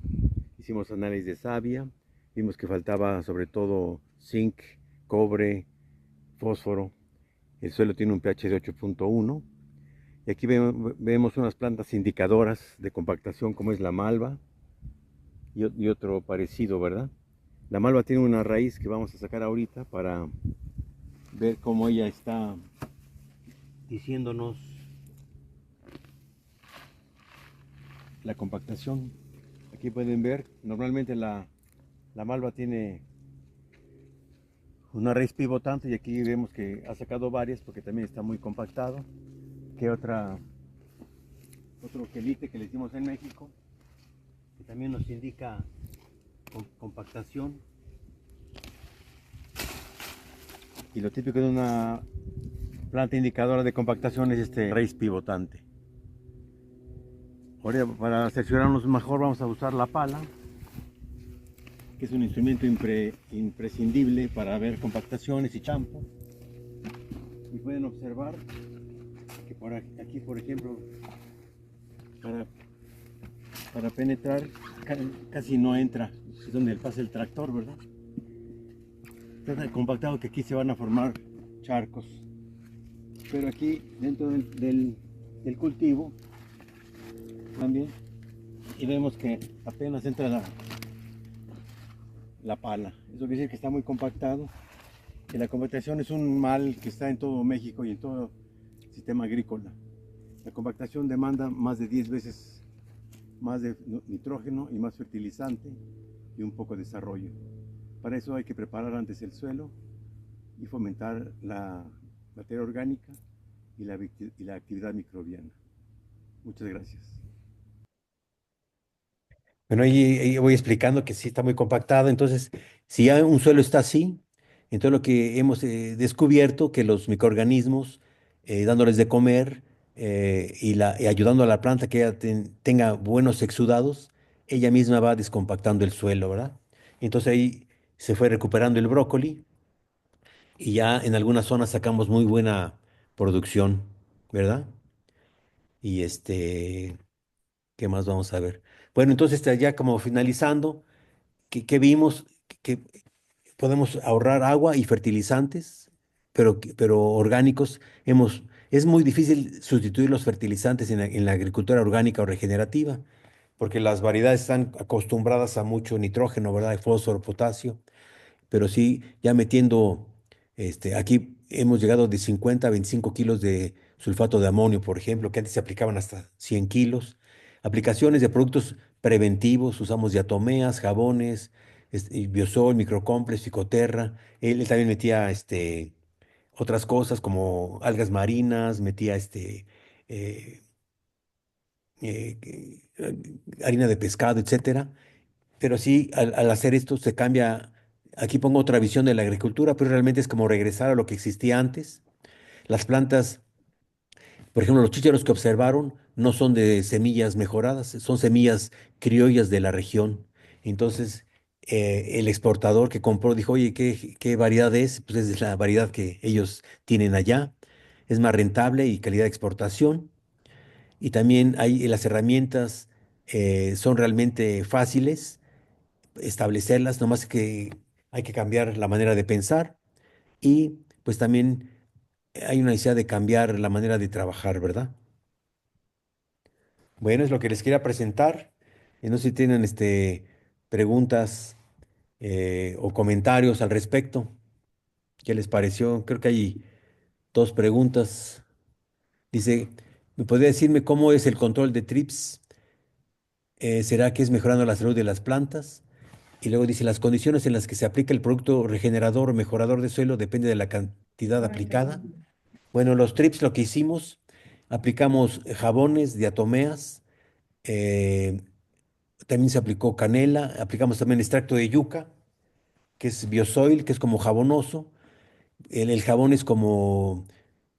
Hicimos análisis de savia, vimos que faltaba sobre todo zinc, cobre, fósforo. El suelo tiene un pH de 8.1. Y aquí vemos unas plantas indicadoras de compactación como es la malva y otro parecido, ¿verdad? La malva tiene una raíz que vamos a sacar ahorita para ver cómo ella está diciéndonos la compactación. Aquí pueden ver, normalmente la malva tiene una raíz pivotante y aquí vemos que ha sacado varias porque también está muy compactado. Que otro quelite que le hicimos en México, que también nos indica compactación. Y lo típico de una planta indicadora de compactación es este raíz pivotante. Ahora, para cerciorarnos mejor, vamos a usar la pala, que es un instrumento imprescindible para ver compactaciones y champo. Y pueden observar que por aquí, por ejemplo, para penetrar casi no entra, es donde pasa el tractor, ¿verdad? Está tan compactado que aquí se van a formar charcos. Pero aquí dentro del cultivo también, y vemos que apenas entra la pala. Eso quiere decir que está muy compactado. Y la compactación es un mal que está en todo México y en todo sistema agrícola. La compactación demanda más de 10 veces más de nitrógeno y más fertilizante y un poco de desarrollo. Para eso hay que preparar antes el suelo y fomentar la materia orgánica y la actividad microbiana. Muchas gracias. Bueno, ahí voy explicando que sí está muy compactado. Entonces, si ya un suelo está así, entonces lo que hemos descubierto que los microorganismos, dándoles de comer y ayudando a la planta que ella tenga buenos exudados, ella misma va descompactando el suelo, ¿verdad? Entonces ahí se fue recuperando el brócoli y ya en algunas zonas sacamos muy buena producción, ¿verdad? Y ¿qué más vamos a ver? Bueno, entonces ya como finalizando, ¿qué vimos? Que podemos ahorrar agua y fertilizantes, pero orgánicos. Es muy difícil sustituir los fertilizantes en la agricultura orgánica o regenerativa, porque las variedades están acostumbradas a mucho nitrógeno, ¿verdad? Fósforo, potasio, pero sí, ya metiendo, aquí hemos llegado de 50 a 25 kilos de sulfato de amonio, por ejemplo, que antes se aplicaban hasta 100 kilos. Aplicaciones de productos preventivos, usamos diatomeas, jabones, y Biosol, Microcomplex, Ficoterra. Él también metía otras cosas como algas marinas, metía eh, harina de pescado, etcétera. Pero sí, al hacer esto se cambia, aquí pongo otra visión de la agricultura, pero realmente es como regresar a lo que existía antes. Las plantas, por ejemplo, los chícharos que observaron no son de semillas mejoradas, son semillas criollas de la región. Entonces, el exportador que compró dijo, oye, ¿qué variedad es? Pues es la variedad que ellos tienen allá. Es más rentable y calidad de exportación. Y también hay las herramientas son realmente fáciles establecerlas, nomás que hay que cambiar la manera de pensar y pues también hay una necesidad de cambiar la manera de trabajar, ¿verdad? Bueno, es lo que les quería presentar. No sé si tienen preguntas o comentarios al respecto. ¿Qué les pareció? Creo que hay dos preguntas. Dice, ¿me podría decirme cómo es el control de trips? ¿Será que es mejorando la salud de las plantas? Y luego dice, las condiciones en las que se aplica el producto regenerador o mejorador de suelo depende de la cantidad aplicada. Bueno, los trips lo que hicimos, aplicamos jabones, diatomeas, eh, también se aplicó canela, aplicamos también extracto de yuca, que es biosoil, que es como jabonoso. El jabón es como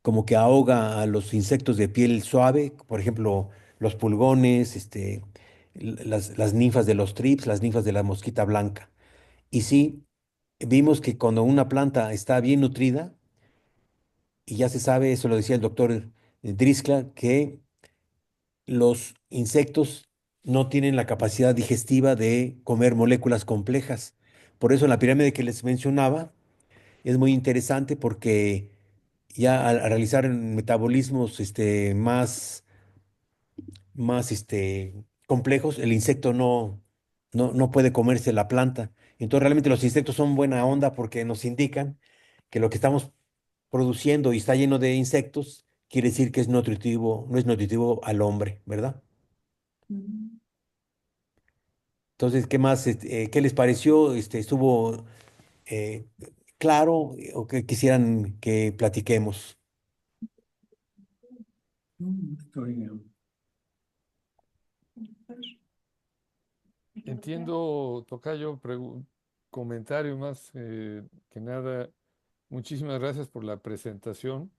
como que ahoga a los insectos de piel suave, por ejemplo, los pulgones, las ninfas de los trips, las ninfas de la mosquita blanca. Y sí, vimos que cuando una planta está bien nutrida, y ya se sabe, eso lo decía el doctor Driscoll, que los insectos no tienen la capacidad digestiva de comer moléculas complejas. Por eso la pirámide que les mencionaba es muy interesante porque ya al realizar metabolismos más complejos, el insecto no puede comerse la planta. Entonces realmente los insectos son buena onda porque nos indican que lo que estamos produciendo y está lleno de insectos quiere decir que es nutritivo, no es nutritivo al hombre, ¿verdad? Mm. Entonces, ¿qué más? ¿Qué les pareció? ¿Estuvo eh, claro o que quisieran que platiquemos? Entiendo, tocayo, comentario más que nada. Muchísimas gracias por la presentación.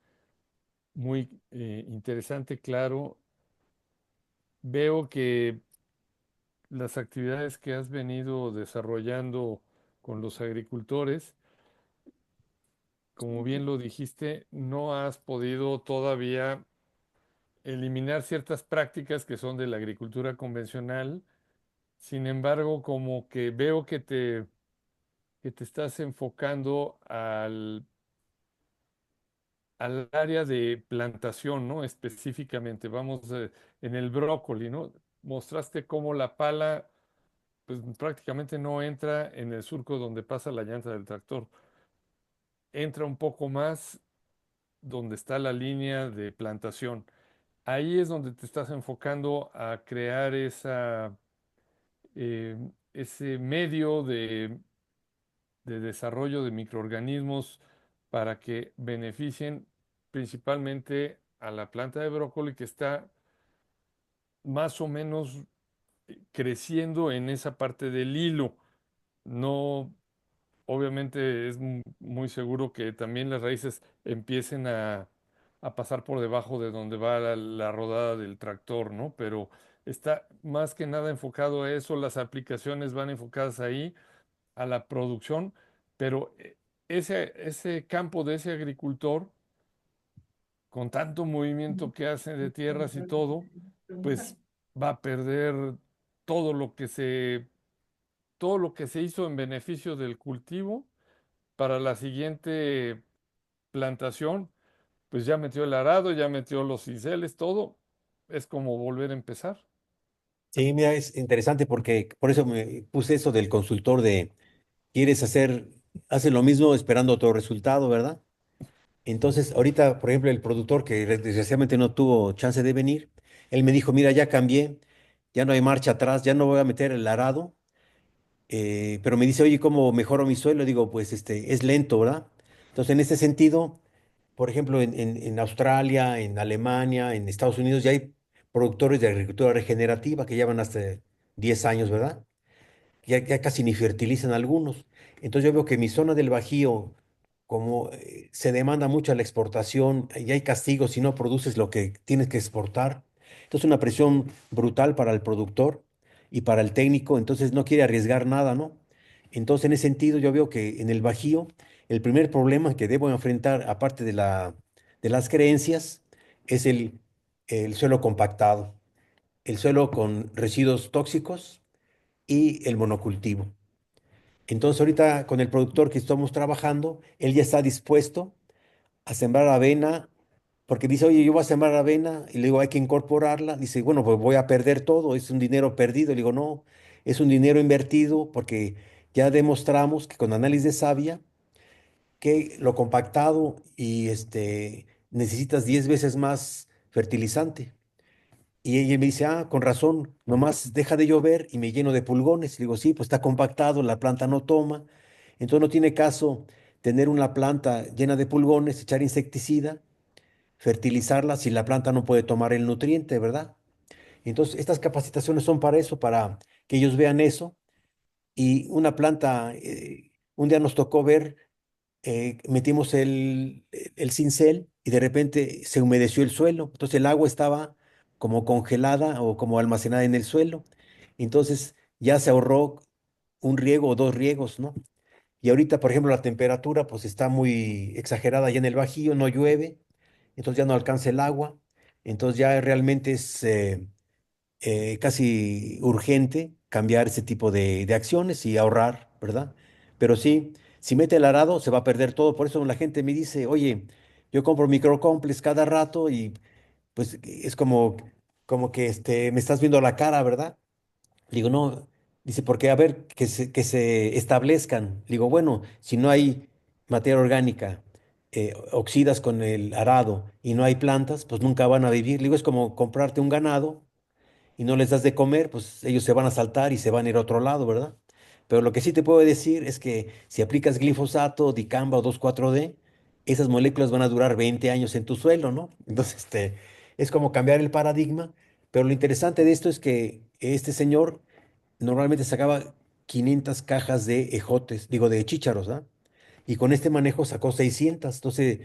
Muy interesante, claro. Veo que las actividades que has venido desarrollando con los agricultores, como bien lo dijiste, no has podido todavía eliminar ciertas prácticas que son de la agricultura convencional. Sin embargo, como que veo que te estás enfocando al área de plantación, ¿no? Específicamente, vamos en el brócoli, ¿no? Mostraste cómo la pala, pues prácticamente no entra en el surco donde pasa la llanta del tractor. Entra un poco más donde está la línea de plantación. Ahí es donde te estás enfocando a crear eh, ese medio de desarrollo de microorganismos para que beneficien principalmente a la planta de brócoli que está más o menos creciendo en esa parte del hilo. No, obviamente es muy seguro que también las raíces empiecen a pasar por debajo de donde va la rodada del tractor, ¿no? Pero está más que nada enfocado a eso, las aplicaciones van enfocadas ahí, a la producción, pero ese campo de ese agricultor, con tanto movimiento que hace de tierras y todo, pues va a perder todo lo que todo lo que se hizo en beneficio del cultivo para la siguiente plantación, pues ya metió el arado, ya metió los cinceles, todo. Es como volver a empezar. Sí, mira, es interesante porque por eso me puse eso del consultor de quieres hace lo mismo esperando otro resultado, ¿verdad? Entonces, ahorita, por ejemplo, el productor que desgraciadamente no tuvo chance de venir, él me dijo, mira, ya cambié, ya no hay marcha atrás, ya no voy a meter el arado, pero me dice, oye, ¿cómo mejoro mi suelo? Digo, pues es lento, ¿verdad? Entonces, en ese sentido, por ejemplo, en Australia, en Alemania, en Estados Unidos, ya hay productores de agricultura regenerativa que llevan hasta 10 años, ¿verdad? Ya casi ni fertilizan algunos. Entonces yo veo que mi zona del Bajío, como se demanda mucho a la exportación y hay castigos si no produces lo que tienes que exportar, entonces una presión brutal para el productor y para el técnico, entonces no quiere arriesgar nada, ¿no? Entonces en ese sentido yo veo que en el Bajío el primer problema que debo enfrentar, aparte de las creencias, es el suelo compactado, el suelo con residuos tóxicos y el monocultivo. Entonces ahorita con el productor que estamos trabajando, él ya está dispuesto a sembrar avena, porque dice, oye, yo voy a sembrar avena, y le digo, hay que incorporarla. Dice, bueno, pues voy a perder todo, es un dinero perdido. Le digo, no, es un dinero invertido porque ya demostramos que con análisis de savia, que lo compactado y necesitas 10 veces más fertilizante. Y ella me dice, ah, con razón, nomás deja de llover y me lleno de pulgones. Y digo, sí, pues está compactado, la planta no toma. Entonces no tiene caso tener una planta llena de pulgones, echar insecticida, fertilizarla si la planta no puede tomar el nutriente, ¿verdad? Entonces estas capacitaciones son para eso, para que ellos vean eso. Y una planta, un día nos tocó ver, metimos el cincel y de repente se humedeció el suelo. Entonces el agua estaba como congelada o como almacenada en el suelo. Entonces ya se ahorró un riego o dos riegos, ¿no? Y ahorita, por ejemplo, la temperatura pues está muy exagerada allá en el Bajío, no llueve, entonces ya no alcanza el agua, entonces ya realmente es casi urgente cambiar ese tipo de acciones y ahorrar, ¿verdad? Pero sí, si mete el arado se va a perder todo, por eso la gente me dice, oye, yo compro microcomplex cada rato y pues es como que me estás viendo la cara, ¿verdad? Digo, no, dice, porque a ver, que se establezcan. Digo, bueno, si no hay materia orgánica, oxidas con el arado y no hay plantas, pues nunca van a vivir. Digo, es como comprarte un ganado y no les das de comer, pues ellos se van a saltar y se van a ir a otro lado, ¿verdad? Pero lo que sí te puedo decir es que si aplicas glifosato, dicamba o 2,4-D, esas moléculas van a durar 20 años en tu suelo, ¿no? Entonces, es como cambiar el paradigma. Pero lo interesante de esto es que este señor normalmente sacaba 500 cajas de ejotes, digo, de chícharos, ¿ah? Y con este manejo sacó 600. Entonces,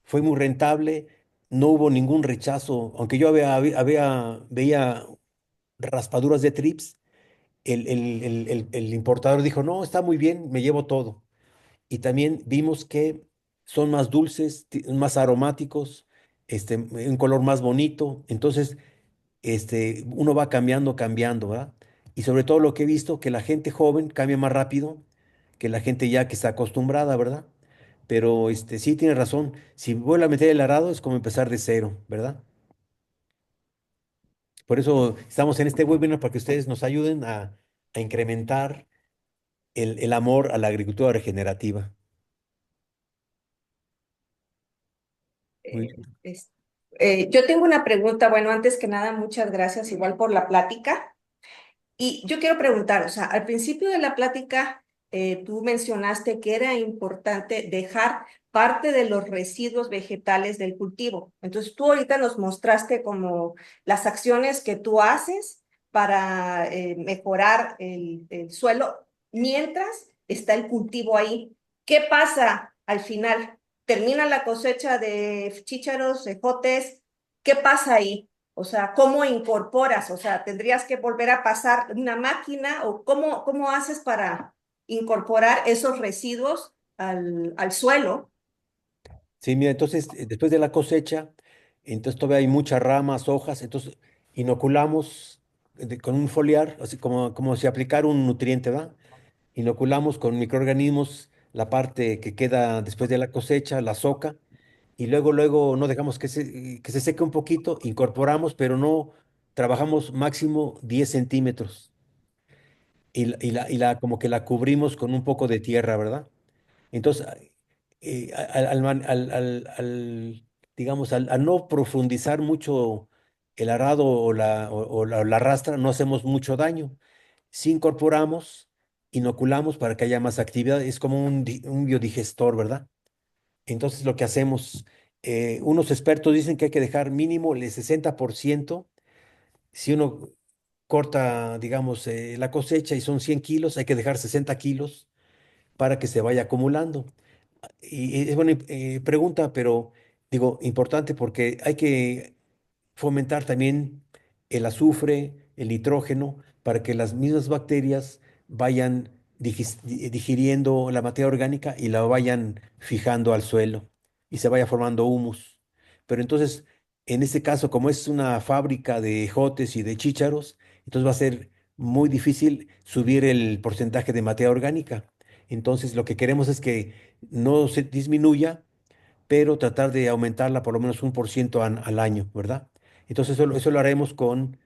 fue muy rentable, no hubo ningún rechazo, aunque yo veía raspaduras de trips, el importador dijo, no, está muy bien, me llevo todo. Y también vimos que son más dulces, más aromáticos, un color más bonito. Entonces, uno va cambiando, cambiando, ¿verdad? Y sobre todo lo que he visto, que la gente joven cambia más rápido que la gente ya que está acostumbrada, ¿verdad? Pero sí tiene razón. Si vuelve a meter el arado es como empezar de cero, ¿verdad? Por eso estamos en este webinar para que ustedes nos ayuden a incrementar el amor a la agricultura regenerativa. Muy Eh, bien. es- yo tengo una pregunta, bueno, antes que nada, muchas gracias igual por la plática. Y yo quiero preguntar, o sea, al principio de la plática, tú mencionaste que era importante dejar parte de los residuos vegetales del cultivo. Entonces, tú ahorita nos mostraste como las acciones que tú haces para mejorar el suelo mientras está el cultivo ahí. ¿Qué pasa al final? Termina la cosecha de chícharos, ejotes. ¿Qué pasa ahí? O sea, ¿cómo incorporas? O sea, ¿tendrías que volver a pasar una máquina o cómo haces para incorporar esos residuos al suelo? Sí, mira, entonces después de la cosecha, entonces todavía hay muchas ramas, hojas, entonces inoculamos con un foliar, así como si aplicara un nutriente, ¿va? Inoculamos con microorganismos la parte que queda después de la cosecha, la soca, y luego no dejamos que se seque un poquito, incorporamos, pero no trabajamos máximo 10 centímetros como que la cubrimos con un poco de tierra, ¿verdad? Entonces, digamos, al no profundizar mucho el arado o la rastra, no hacemos mucho daño. Si incorporamos, inoculamos para que haya más actividad, es como un biodigestor, ¿verdad? Entonces, lo que hacemos, unos expertos dicen que hay que dejar mínimo el 60%. Si uno corta, digamos, la cosecha y son 100 kilos, hay que dejar 60 kilos para que se vaya acumulando. Y es buena pregunta, pero digo, importante porque hay que fomentar también el azufre, el nitrógeno, para que las mismas bacterias vayan digiriendo la materia orgánica y la vayan fijando al suelo y se vaya formando humus. Pero entonces, en este caso, como es una fábrica de ejotes y de chícharos, entonces va a ser muy difícil subir el porcentaje de materia orgánica. Entonces, lo que queremos es que no se disminuya, pero tratar de aumentarla por lo menos 1% al año, ¿verdad? Entonces eso lo haremos con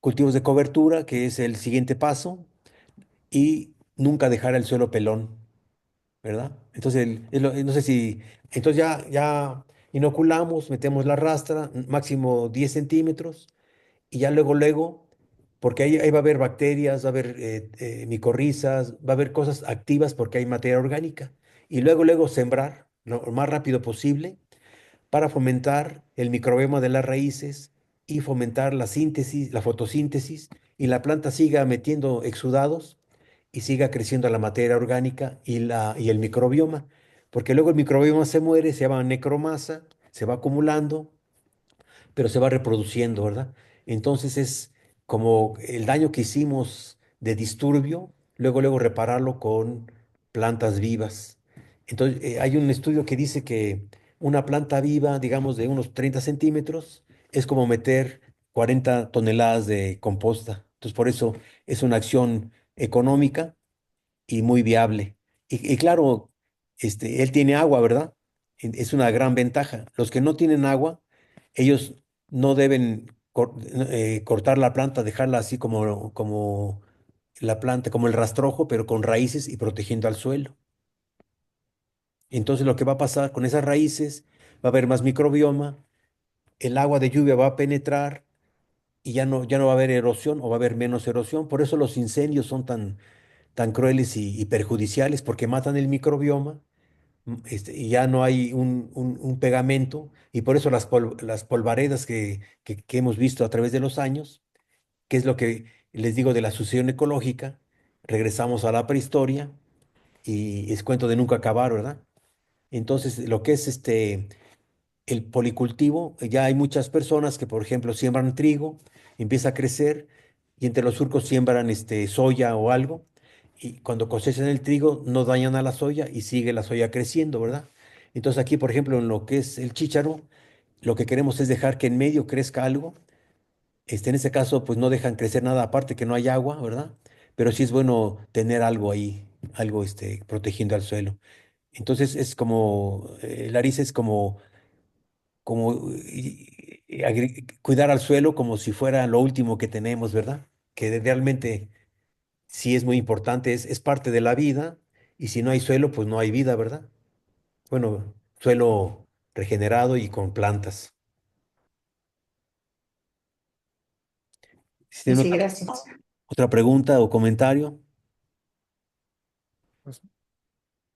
cultivos de cobertura, que es el siguiente paso, y nunca dejar el suelo pelón, ¿verdad? Entonces, no sé si, entonces ya inoculamos, metemos la rastra, máximo 10 centímetros, y ya luego, porque ahí va a haber bacterias, va a haber micorrizas, va a haber cosas activas porque hay materia orgánica. Y luego sembrar lo más rápido posible para fomentar el microbioma de las raíces y fomentar la síntesis, la fotosíntesis, y la planta siga metiendo exudados y siga creciendo la materia orgánica y el microbioma. porque luego el microbioma se muere, se llama necromasa, se va acumulando, pero se va reproduciendo, ¿verdad? Entonces es como el daño que hicimos de disturbio, luego repararlo con plantas vivas. Entonces, hay un estudio que dice que una planta viva, digamos, de unos 30 centímetros, es como meter 40 toneladas de composta. Entonces, por eso es una acción económica y muy viable. Y claro, él tiene agua, ¿verdad? Es una gran ventaja. Los que no tienen agua, ellos no deben cortar la planta, dejarla así como la planta, como el rastrojo, pero con raíces y protegiendo al suelo. Entonces lo que va a pasar con esas raíces, va a haber más microbioma, el agua de lluvia va a penetrar y ya no va a haber erosión o va a haber menos erosión. Por eso los incendios son tan crueles y perjudiciales porque matan el microbioma, y ya no hay un pegamento y por eso las polvaredas que hemos visto a través de los años, que es lo que les digo de la sucesión ecológica, regresamos a la prehistoria y es cuento de nunca acabar, ¿verdad? Entonces, lo que es el policultivo, ya hay muchas personas que, por ejemplo, siembran trigo, empieza a crecer y entre los surcos siembran soya o algo y cuando cosechan el trigo no dañan a la soya y sigue la soya creciendo, ¿verdad? Entonces aquí, por ejemplo, en lo que es el chícharo, lo que queremos es dejar que en medio crezca algo. En este caso, pues no dejan crecer nada aparte que no hay agua, ¿verdad? Pero sí es bueno tener algo ahí, algo protegiendo al suelo. Entonces es como, Larissa es como cuidar al suelo como si fuera lo último que tenemos, ¿verdad? Que realmente sí es muy importante, es parte de la vida, y si no hay suelo, pues no hay vida, ¿verdad? Bueno, suelo regenerado y con plantas. Si Sí, tiene sí, otra, gracias. otra pregunta o comentario, Pues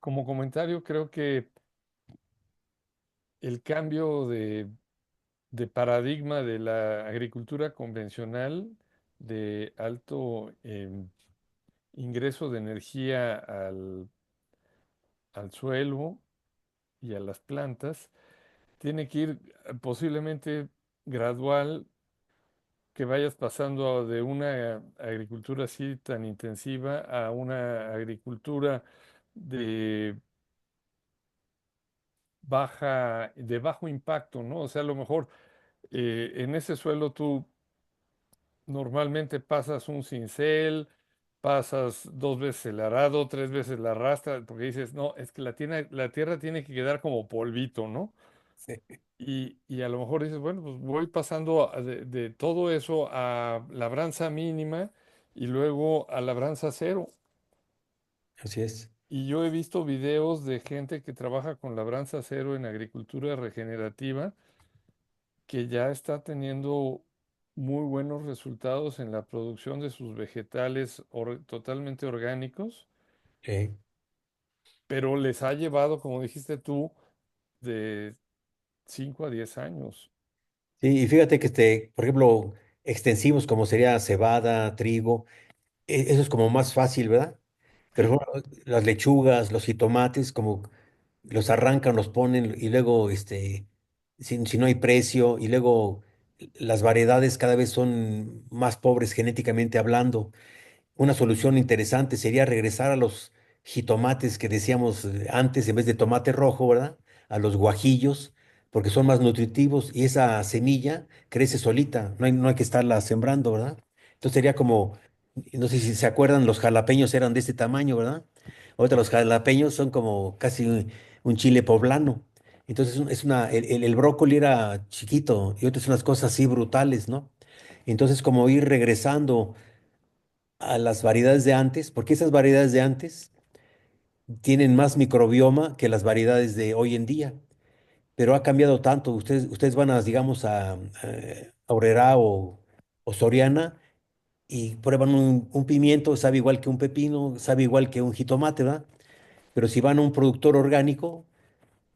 como comentario, creo que el cambio de paradigma de la agricultura convencional de alto ingreso de energía al suelo y a las plantas tiene que ir posiblemente gradual, que vayas pasando de una agricultura así tan intensiva a una agricultura de de bajo impacto, ¿no? O sea, a lo mejor en ese suelo tú normalmente pasas un cincel, pasas 2 veces el arado, 3 veces la rastra, porque dices, no, es que la tierra tiene que quedar como polvito, ¿no? sí, Y a lo mejor dices, bueno, pues voy pasando de todo eso a labranza mínima y luego a labranza cero. así es. Y yo he visto videos de gente que trabaja con labranza cero en agricultura regenerativa que ya está teniendo muy buenos resultados en la producción de sus vegetales totalmente orgánicos, Sí. pero les ha llevado, como dijiste tú, de 5 a 10 años. Sí, y fíjate que por ejemplo, extensivos como sería cebada, trigo, eso es como más fácil, ¿verdad? Pero Sí. bueno, las lechugas, los jitomates, como los arrancan, los ponen y luego, si no hay precio, y luego las variedades cada vez son más pobres genéticamente hablando. Una solución interesante sería regresar a los jitomates que decíamos antes, en vez de tomate rojo, ¿verdad? A los guajillos, porque son más nutritivos y esa semilla crece solita, no hay que estarla sembrando, ¿verdad? Entonces sería como, no sé si se acuerdan, los jalapeños eran de este tamaño, ¿verdad? Ahorita los jalapeños son como casi un chile poblano. Entonces el brócoli era chiquito y otras unas cosas así brutales, ¿no? Entonces como ir regresando a las variedades de antes, porque esas variedades de antes tienen más microbioma que las variedades de hoy en día, pero ha cambiado tanto. Ustedes van digamos, a Aurrerá o Soriana y prueban un pimiento, sabe igual que un pepino, sabe igual que un jitomate, ¿verdad? Pero si van a un productor orgánico,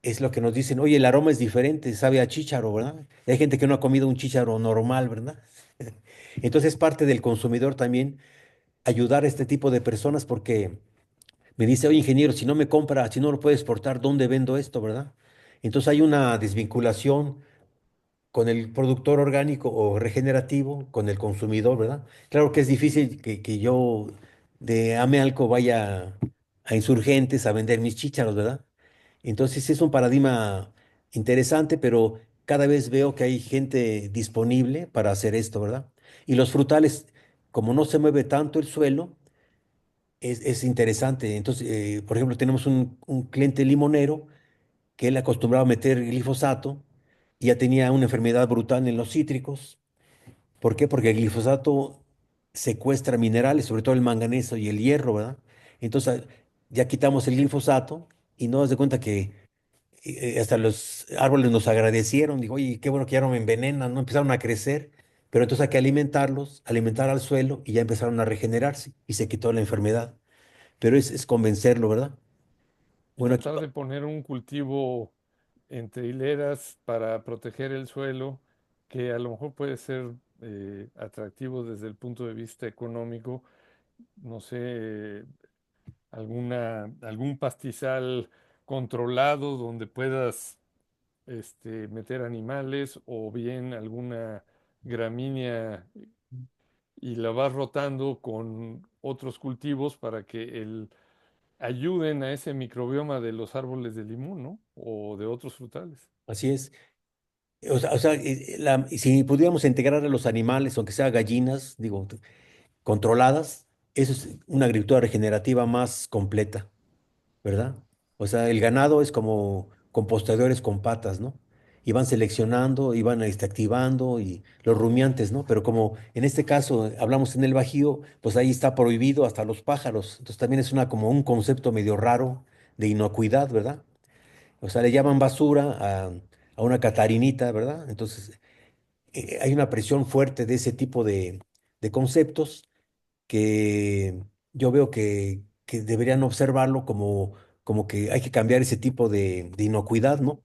es lo que nos dicen, oye, el aroma es diferente, sabe a chícharo, ¿verdad? Y hay gente que no ha comido un chícharo normal, ¿verdad? Entonces es parte del consumidor también ayudar a este tipo de personas porque me dice, oye, ingeniero, si no me compra, si no lo puede exportar, ¿dónde vendo esto, verdad? Entonces hay una desvinculación con el productor orgánico o regenerativo, con el consumidor, ¿verdad? Claro que es difícil que yo de Amealco vaya a Insurgentes a vender mis chícharos, ¿verdad? Entonces es un paradigma interesante, pero cada vez veo que hay gente disponible para hacer esto, ¿verdad? Y los frutales, como no se mueve tanto el suelo, es interesante. Entonces, por ejemplo, tenemos un cliente limonero que él acostumbraba a meter glifosato y ya tenía una enfermedad brutal en los cítricos. ¿Por qué? Porque el glifosato secuestra minerales, sobre todo el manganeso y el hierro, ¿verdad? Entonces, ya quitamos el glifosato y no das de cuenta que hasta los árboles nos agradecieron. Digo, oye, qué bueno que ya no me envenenan, no empezaron a crecer. Pero entonces hay que alimentarlos, alimentar al suelo y ya empezaron a regenerarse y se quitó la enfermedad. Pero es convencerlo, ¿verdad? Bueno, aquí, Tratar de poner un cultivo entre hileras para proteger el suelo, que a lo mejor puede ser atractivo desde el punto de vista económico, no sé, algún pastizal controlado donde puedas meter animales o bien alguna gramínea y la vas rotando con otros cultivos para que ayuden a ese microbioma de los árboles de limón, ¿no? O de otros frutales. así es. Si pudiéramos integrar a los animales, aunque sea gallinas, digo, controladas, eso es una agricultura regenerativa más completa, ¿verdad? O sea, el ganado es como compostadores con patas, ¿no? Y van seleccionando, y van activando, y los rumiantes, ¿no? Pero como en este caso hablamos en el Bajío, pues ahí está prohibido hasta los pájaros. Entonces también es como un concepto medio raro de inocuidad, ¿verdad? O sea, le llaman basura a una catarinita, ¿verdad? Entonces hay una presión fuerte de ese tipo de conceptos que yo veo que deberían observarlo como que hay que cambiar ese tipo de inocuidad, ¿no?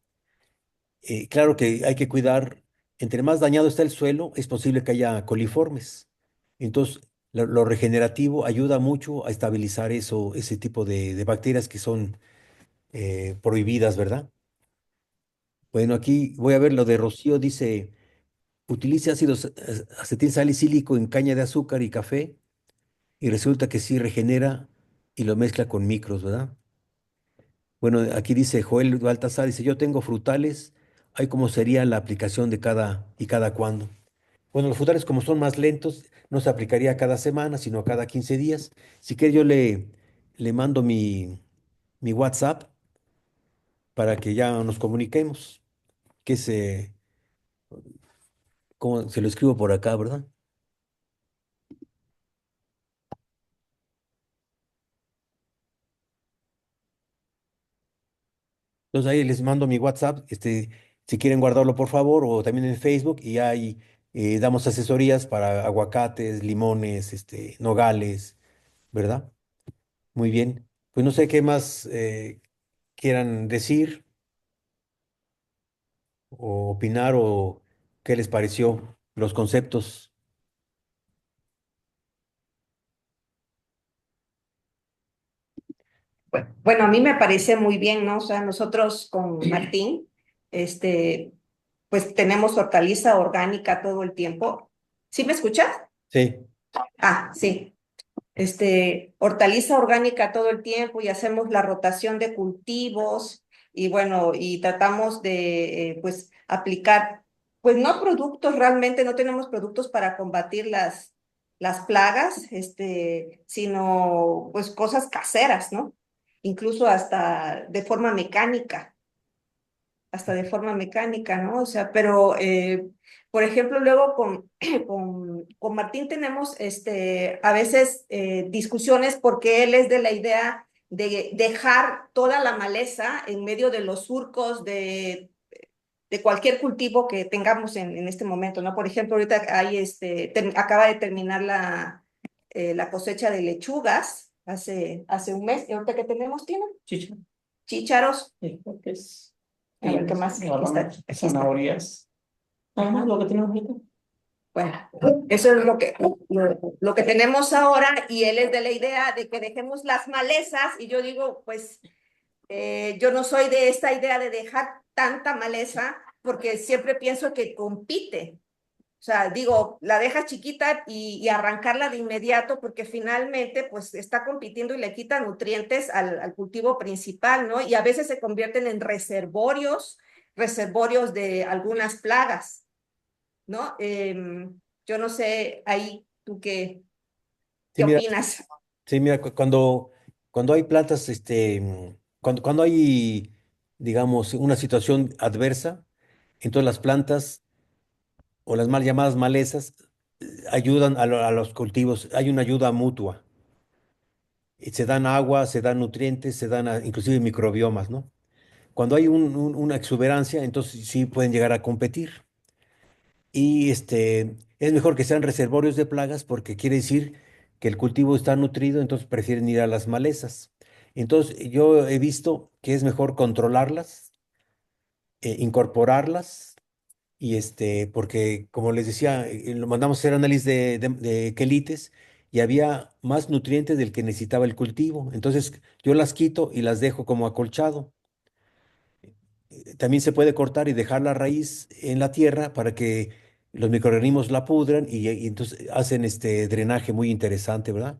Claro que hay que cuidar, entre más dañado está el suelo, es posible que haya coliformes. Entonces, lo regenerativo ayuda mucho a estabilizar eso, ese tipo de bacterias que son prohibidas, ¿verdad? Bueno, aquí voy a ver lo de Rocío, dice, utilice ácido acetil salicílico en caña de azúcar y café y resulta que sí regenera y lo mezcla con micros, ¿verdad? Bueno, aquí dice Joel Baltasar, dice, yo tengo frutales, hay cómo sería la aplicación de cada cuándo. Bueno, los frutales como son más lentos, no se aplicaría cada semana, sino cada 15 días. Si quiere yo le mando mi WhatsApp para que ya nos comuniquemos, que ¿cómo se lo escribo por acá, verdad? Entonces ahí les mando mi WhatsApp, si quieren guardarlo por favor, o también en Facebook, y ahí damos asesorías para aguacates, limones, nogales, ¿verdad? Muy bien. Pues no sé qué más quieran decir o opinar o qué les pareció los conceptos. Bueno, a mí me parece muy bien, ¿no? O sea, nosotros con Martín, este, pues tenemos hortaliza orgánica todo el tiempo. ¿Sí me escuchas? Sí, Ah, sí. Hortaliza orgánica todo el tiempo y hacemos la rotación de cultivos y bueno, y tratamos de pues aplicar, pues no productos, realmente no tenemos productos para combatir las plagas, sino pues cosas caseras, ¿no? Incluso hasta de forma mecánica, ¿no? O sea, pero, por ejemplo, luego con Martín tenemos a veces discusiones porque él es de la idea de dejar toda la maleza en medio de los surcos de cualquier cultivo que tengamos en este momento, ¿no? Por ejemplo, ahorita hay acaba de terminar la cosecha de lechugas hace un mes, y ahorita que tenemos, ¿tiene? Chicha. Chícharos. Sí, porque A ver, ¿qué más? Aquí está. normalmente Aquí está. zanahorias. Nada más lo que tenemos ahorita. Bueno, eso es lo que tenemos ahora y él es de la idea de que dejemos las malezas y yo digo, pues yo no soy de esta idea de dejar tanta maleza porque siempre pienso que compite. O sea, digo, la dejas chiquita y arrancarla de inmediato porque finalmente pues está compitiendo y le quita nutrientes al cultivo principal, ¿no? Y a veces se convierten en reservorios de algunas plagas, ¿no? Yo no sé ahí tú Sí, qué mira, opinas. sí, mira, cuando hay plantas, cuando hay, digamos, una situación adversa, entonces las plantas o las mal llamadas malezas ayudan a los cultivos, hay una ayuda mutua. Y se dan agua, se dan nutrientes, se dan inclusive microbiomas, ¿no? Cuando hay una exuberancia, entonces sí pueden llegar a competir. Y es mejor que sean reservorios de plagas porque quiere decir que el cultivo está nutrido, entonces prefieren ir a las malezas. Entonces yo he visto que es mejor controlarlas, incorporarlas y porque como les decía, lo mandamos a hacer análisis de quelites y había más nutrientes del que necesitaba el cultivo. Entonces yo las quito y las dejo como acolchado. También se puede cortar y dejar la raíz en la tierra para que los microorganismos la pudran y entonces hacen este drenaje muy interesante, ¿verdad?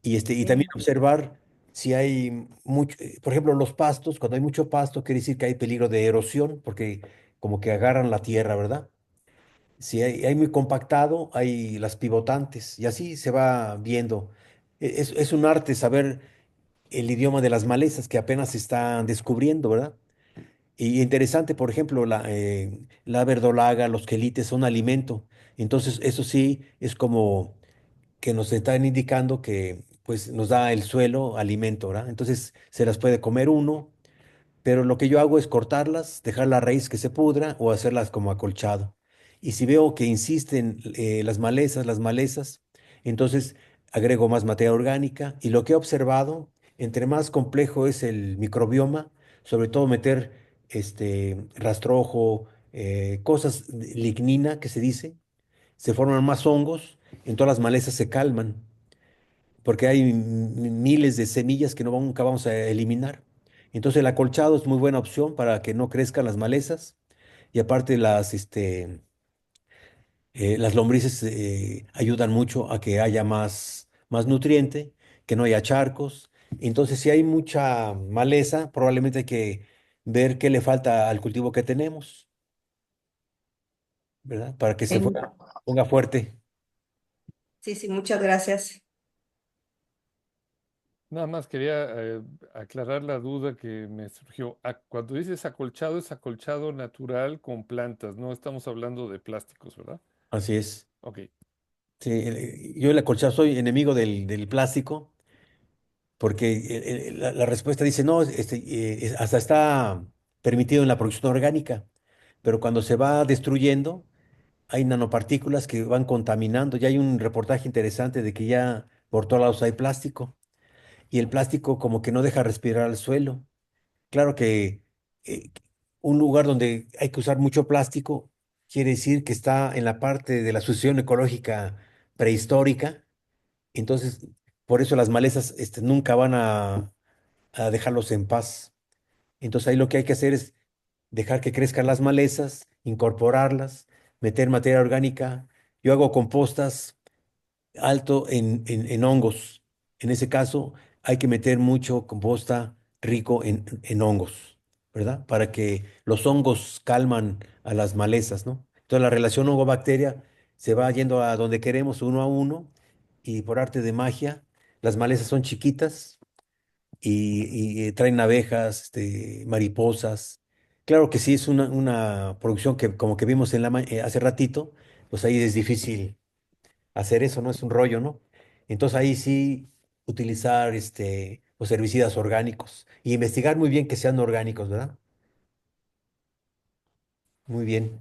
Y también Sí. observar si hay mucho, por ejemplo, los pastos, cuando hay mucho pasto, quiere decir que hay peligro de erosión, porque como que agarran la tierra, ¿verdad? Si hay muy compactado, hay las pivotantes, y así se va viendo. Es un arte saber el idioma de las malezas que apenas se están descubriendo, ¿verdad? Y interesante, por ejemplo, la verdolaga, los quelites son alimento. Entonces, eso sí es como que nos están indicando que pues nos da el suelo alimento, ¿verdad? Entonces, se las puede comer uno, pero lo que yo hago es cortarlas, dejar la raíz que se pudra o hacerlas como acolchado. Y si veo que insisten las malezas, entonces agrego más materia orgánica. Y lo que he observado, entre más complejo es el microbioma, sobre todo meter rastrojo, cosas, lignina que se dice, se forman más hongos, en todas las malezas se calman porque hay miles de semillas que nunca vamos a eliminar. Entonces el acolchado es muy buena opción para que no crezcan las malezas y aparte las lombrices ayudan mucho a que haya más nutriente, que no haya charcos. Entonces si hay mucha maleza, probablemente hay que ver qué le falta al cultivo que tenemos, ¿verdad? Para que se En- ponga fuerte. Sí, sí, muchas gracias. Nada más quería aclarar la duda que me surgió. Cuando dices acolchado, es acolchado natural con plantas, no estamos hablando de plásticos, ¿verdad? Así es. Ok. Sí, yo el acolchado soy enemigo del plástico porque la respuesta dice, no, hasta está permitido en la producción orgánica, pero cuando se va destruyendo, hay nanopartículas que van contaminando. Ya hay un reportaje interesante de que ya por todos lados hay plástico y el plástico como que no deja respirar al suelo. Claro que eh, un lugar donde hay que usar mucho plástico quiere decir que está en la parte de la sucesión ecológica prehistórica. Entonces, por eso las malezas nunca van a dejarlos en paz. Entonces ahí lo que hay que hacer es dejar que crezcan las malezas, incorporarlas, meter materia orgánica. Yo hago compostas alto en hongos. En ese caso hay que meter mucho composta rico en hongos, ¿verdad? Para que los hongos calman a las malezas, ¿no? Entonces la relación hongo-bacteria se va yendo a donde queremos uno a uno y por arte de magia las malezas son chiquitas y traen abejas, mariposas. Claro que sí, es una producción que como que vimos hace ratito, pues ahí es difícil hacer eso, ¿no? Es un rollo, ¿no? Entonces ahí sí utilizar los herbicidas orgánicos y investigar muy bien que sean orgánicos, ¿verdad? Muy bien.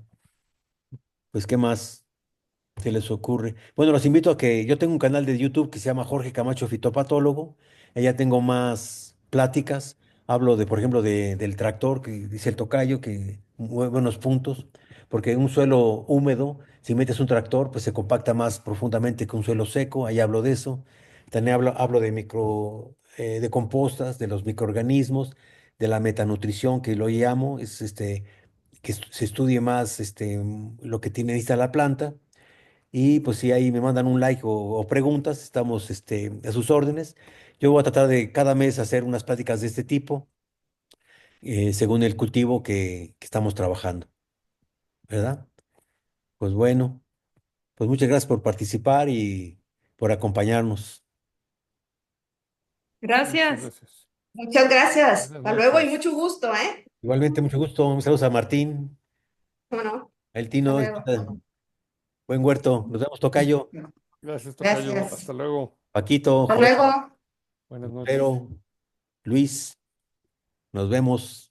Pues, ¿qué más se les ocurre? Bueno, los invito a que yo tengo un canal de YouTube que se llama Jorge Camacho Fitopatólogo. Allá tengo más pláticas. Hablo de, por ejemplo, del tractor que dice el tocayo, que buenos puntos. porque en un suelo húmedo, si metes un tractor, pues se compacta más profundamente que un suelo seco, ahí hablo de eso. También hablo de de compostas, de los microorganismos, de la metanutrición, que lo llamo, es que se estudie más lo que tiene lista la planta. Y pues si ahí me mandan un like o preguntas, estamos a sus órdenes. Yo voy a tratar de cada mes hacer unas pláticas de este tipo, según el cultivo que estamos trabajando, ¿verdad? Pues bueno, pues muchas gracias por participar y por acompañarnos. Muchas Gracias. gracias. Muchas gracias. Buenas Hasta luego y noches. mucho gusto, ¿eh? Igualmente, mucho gusto. Saludos a Martín, ¿Cómo no? a El Hasta Tino, luego. buen huerto. Nos vemos, tocayo. Gracias, tocayo. Gracias. Hasta luego. Paquito, Hasta Jorge, luego. Buenas noches. Pero, Luis, nos vemos.